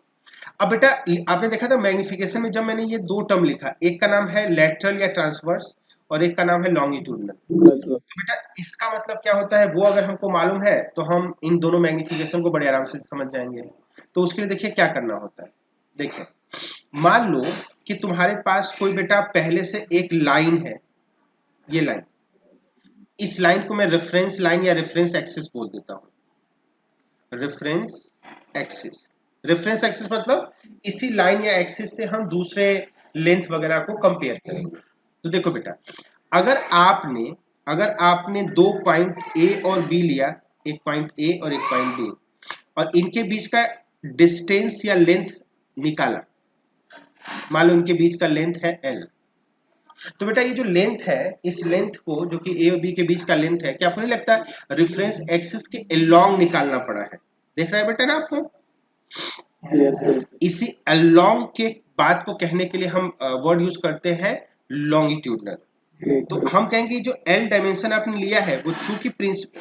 अब बेटा आपने देखा था मैग्निफिकेशन में जब मैंने ये 2 टर्म लिखा, एक का नाम है लेटरल या ट्रांसवर्स और एक का नाम है लॉन्गिट्यूडनल। तो बेटा इसका मतलब क्या होता है वो अगर हमको मालूम है तो हम इन दोनों मैग्निफिकेशन को बड़े आराम से समझ जाएंगे। तो उसके लिए देखिए क्या करना होता है। देखिए मान लो कि तुम्हारे पास कोई बेटा पहले से एक लाइन है, ये लाइन, इस लाइन को मैं रेफरेंस लाइन या रेफरेंस एक्सिस बोल देता हूं। रेफरेंस एक्सिस, रेफरेंस एक्सिस मतलब इसी लाइन या एक्सिस से हम दूसरे लेंथ वगैरह को कंपेयर करेंगे। तो देखो बेटा, अगर आपने दो पॉइंट ए और बी लिया, एक पॉइंट ए और एक पॉइंट बी, और इनके बीच का डिस्टेंस या लेंथ निकाला, मान लो इनके बीच का लेंथ है एल, तो बेटा ये जो लेंथ है, इस लेंथ को जो कि ए और बी के बीच का लेंथ है, क्या आपको नहीं लगता रेफरेंस एक्सिस के अलोंग निकालना पड़ा है? देख रहा है बेटा ना आपको? इसी अलोंग के बात को कहने के लिए हम वर्ड यूज करते हैं लॉन्गिट्यूडनल। तो हम कहेंगे जो एल डायमेंशन आपने लिया है वो चूंकि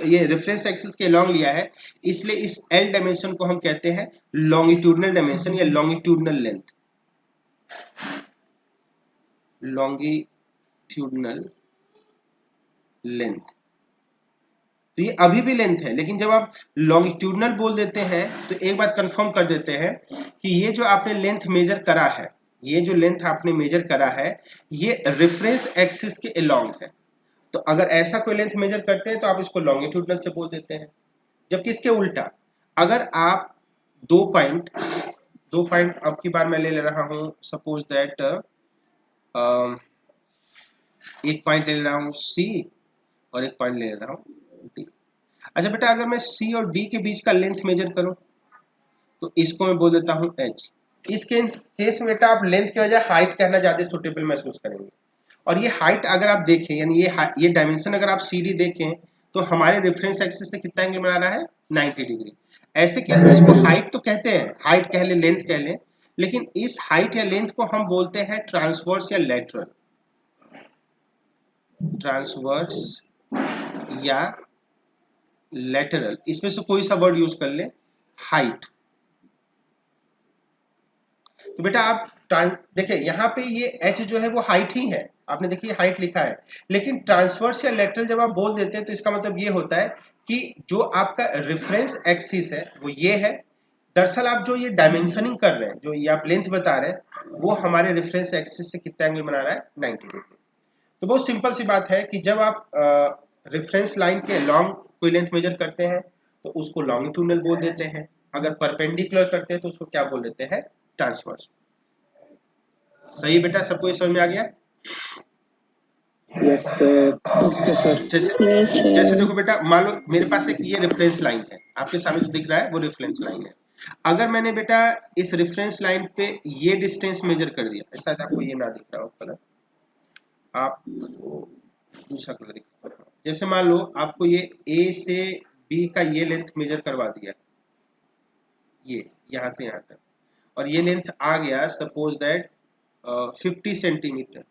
ये रेफरेंस एक्सिस के अलोंग लिया है, इसलिए इस एल डायमेंशन को हम कहते हैं लॉन्गिट्यूडनल डायमेंशन या लॉन्गिट्यूडनल लेंथ। लॉन्गिट्यूडनल लेंथ, तो ये अभी भी लेंथ है, लेकिन जब आप लॉन्गिट्यूडनल बोल देते हैं तो एक बात कंफर्म कर देते हैं कि ये जो आपने लेंथ मेजर करा है, ये जो लेंथ आपने मेजर करा है, ये रेफरेंस एक्सिस के अलोंग है। तो अगर ऐसा कोई लेंथ मेजर करते हैं तो आप इसको लॉन्गिट्यूडनल से बोल देते हैं। जबकि इसके उल्टा, अगर आप दो पॉइंट अब की बार मैं ले रहा हूं, सपोज दैट एक पॉइंट ले रहा हूं सी और एक पॉइंट ले रहा हूं डी। अच्छा बेटा, अगर मैं सी और डी के बीच का लेंथ मेजर करूं तो इसको मैं बोल देता हूं एच। इसके केस में बेटा आप लेंथ की वजह हाइट कहना ज्यादा सुटेबल महसूस करेंगे। और ये हाइट अगर आप देखें, यानी ये डायमेंशन अगर आप सी डी देखें तो हमारे रेफरेंस एक्सिस से कितना एंगल बना रहा है? 90 डिग्री। ऐसे केस में इसको हाइट तो कहते हैं, हाइट कह ले, लेंथ कह ले, लेकिन इस हाइट या लेंथ को हम बोलते हैं ट्रांसवर्स या लेटरल। ट्रांसवर्स या लेटरल, इसमें से कोई सा वर्ड यूज कर ले, हाइट। तो बेटा आप देखिए यहाँ पे ये h जो है वो हाइट ही है, आपने देखिए हाइट लिखा है, लेकिन ट्रांसवर्स या लेटरल जब आप बोल देते हैं तो इसका मतलब ये होता है कि जो आपका रेफरेंस एक्सिस है वो ये है। दरअसल आप जो ये डायमेंशनिंग कर रहे हैं, जो ये आप लेंथ बता रहे हैं, वो हमारे रेफरेंस एक्सिस से कितना एंगल बना रहा है? 90 डिग्री। तो बहुत सिंपल सी बात है कि जब आप रेफरेंस लाइन के लॉन्ग कोई लेंथ मेजर करते हैं तो उसको लॉन्गिट्यूडनल बोल देते हैं, अगर परपेंडिकुलर करते हैं तो उसको क्या बोल देते हैं? ट्रांसवर्स। सही बेटा, सबको ये समझ में आ गया? Yes sir. Okay sir. जैसे देखो बेटा, मान लो मेरे पास एक ये रेफरेंस लाइन है, आपके सामने जो दिख रहा है वो रेफरेंस लाइन है। अगर मैंने बेटा इस रेफरेंस लाइन पे ये डिस्टेंस मेजर कर दिया, शायद आपको ये ना दिख रहा हो कलर, आप दूसरा कलर दिखता है। जैसे मान लो आपको ये ए से बी का ये लेंथ मेजर करवा दिया, ये यहां से यहां तक, और ये लेंथ आ गया सपोज दैट 50 सेंटीमीटर।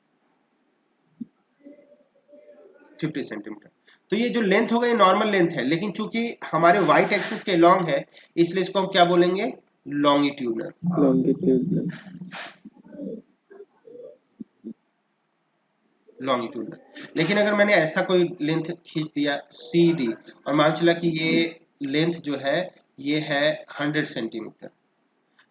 50 सेंटीमीटर, तो ये जो लेंथ होगा ये नॉर्मल लेंथ है, लेकिन चूंकि हमारे वाइट एक्सिस के लॉन्ग है इसलिए इसको हम क्या बोलेंगे? लॉन्गिट्यूडनल। लॉन्गिट्यूडनल। लॉन्गिट्यूडनल। लेकिन अगर मैंने ऐसा कोई लेंथ खींच दिया सी डी, और मान चला कि ये लेंथ जो है ये है 100 सेंटीमीटर,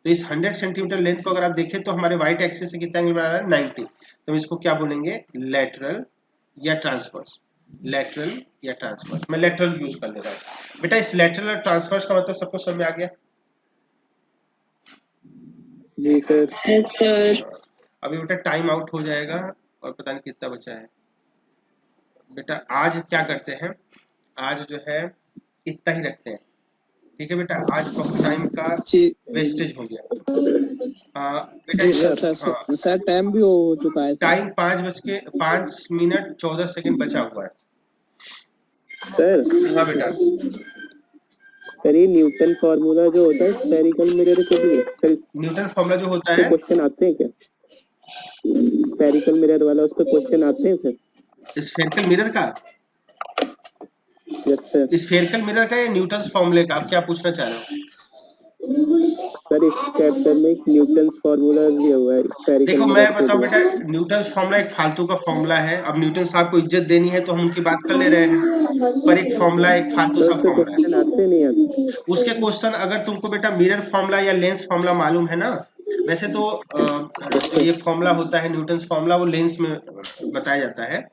तो इस 100 सेंटीमीटर लेंथ को अगर आप देखें तो हमारे वाइट एक्सिस से कितना एंगल बना रहा है? 90। तो हम इसको क्या बोलेंगे? लेटरल या ट्रांसवर्स। लेटरल या ट्रांसवर्स, मैं लेटरल यूज कर ले रहा हूं बेटा। इस लेटरल और ट्रांसवर्स का मतलब सबको समझ में आ गया? जी सर। अभी बेटा टाइम आउट हो जाएगा और पता नहीं कितना बचा है। बेटा आज क्या करते हैं, आज जो है इतना ही रखते हैं, ठीक है बेटा? आज बहुत टाइम का वेस्टेज हो गया। बेटा जी सर। हाँ, सर टाइम भी हो चुका है। टाइम 5:05 बचा हुआ है सर। हाँ बेटा। सर ये न्यूटन फार्मूला जो होता है स्फेरिकल मिरर के लिए, सर न्यूटन फार्मूला जो होता है, क्वेश्चन आते हैं क्या? स्फेरिकल मिरर वाला, उस पे क्वेश्चन आते हैं सर? स्फेरिकल मिरर का? Yes sir. स्फेरिकल मिरर का या न्यूटन फार्मूले का? आप क्या पूछना चाह रहे हो? सर इस चैप्टर में न्यूटन फॉर्मूला दिया हुआ है स्फेरिकल देखो मिरर मैं के बताऊं लिए। बेटा, न्यूटन फॉर्मूला एक फालतू का फॉर्मूला है। अब न्यूटन साहब को इज्जत देनी है तो हम उनकी बात कर ले रहे हैं, पर एक फॉर्मूला एक फालतू तो सा उससे फॉर्मूला है। क्वेश्चन आते नहीं आते? उसके क्वेश्चन अगर तुमको बेटा मिरर फॉर्मूला या लेंस फॉर्मूला मालूम है ना, वैसे तो जो ये फॉर्मूला होता है न्यूटन फॉर्मूला वो लेंस में बताया जाता है,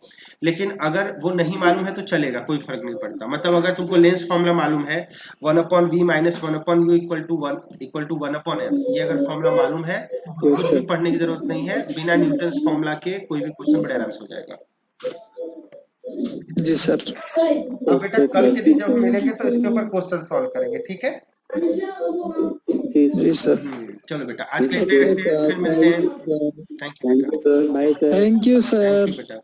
लेकिन अगर वो नहीं मालूम है तो चलेगा, कोई फर्क नहीं पड़ता। मतलब अगर तुमको लेंस फॉर्मूला मालूम है 1/v minus 1/u equal to 1/m, ये अगर फॉर्मूला मालूम है तो कुछ भी पढ़ने की जरूरत नहीं है, बिना न्यूटन फॉर्मूला के कोई भी क्वेश्चन बड़े आराम से हो जाएगा। जी सर। अब बेटा कल के दिन जब हम मिलेंगे तो इसके ऊपर क्वेश्चन सॉल्व करेंगे, ठीक है? जी सर। चलो बेटा आज के लिए इतना ही रखते हैं, फिर मिलते हैं। थैंक यू बेटा। Bye sir. Thank you thank sir. You बेटा।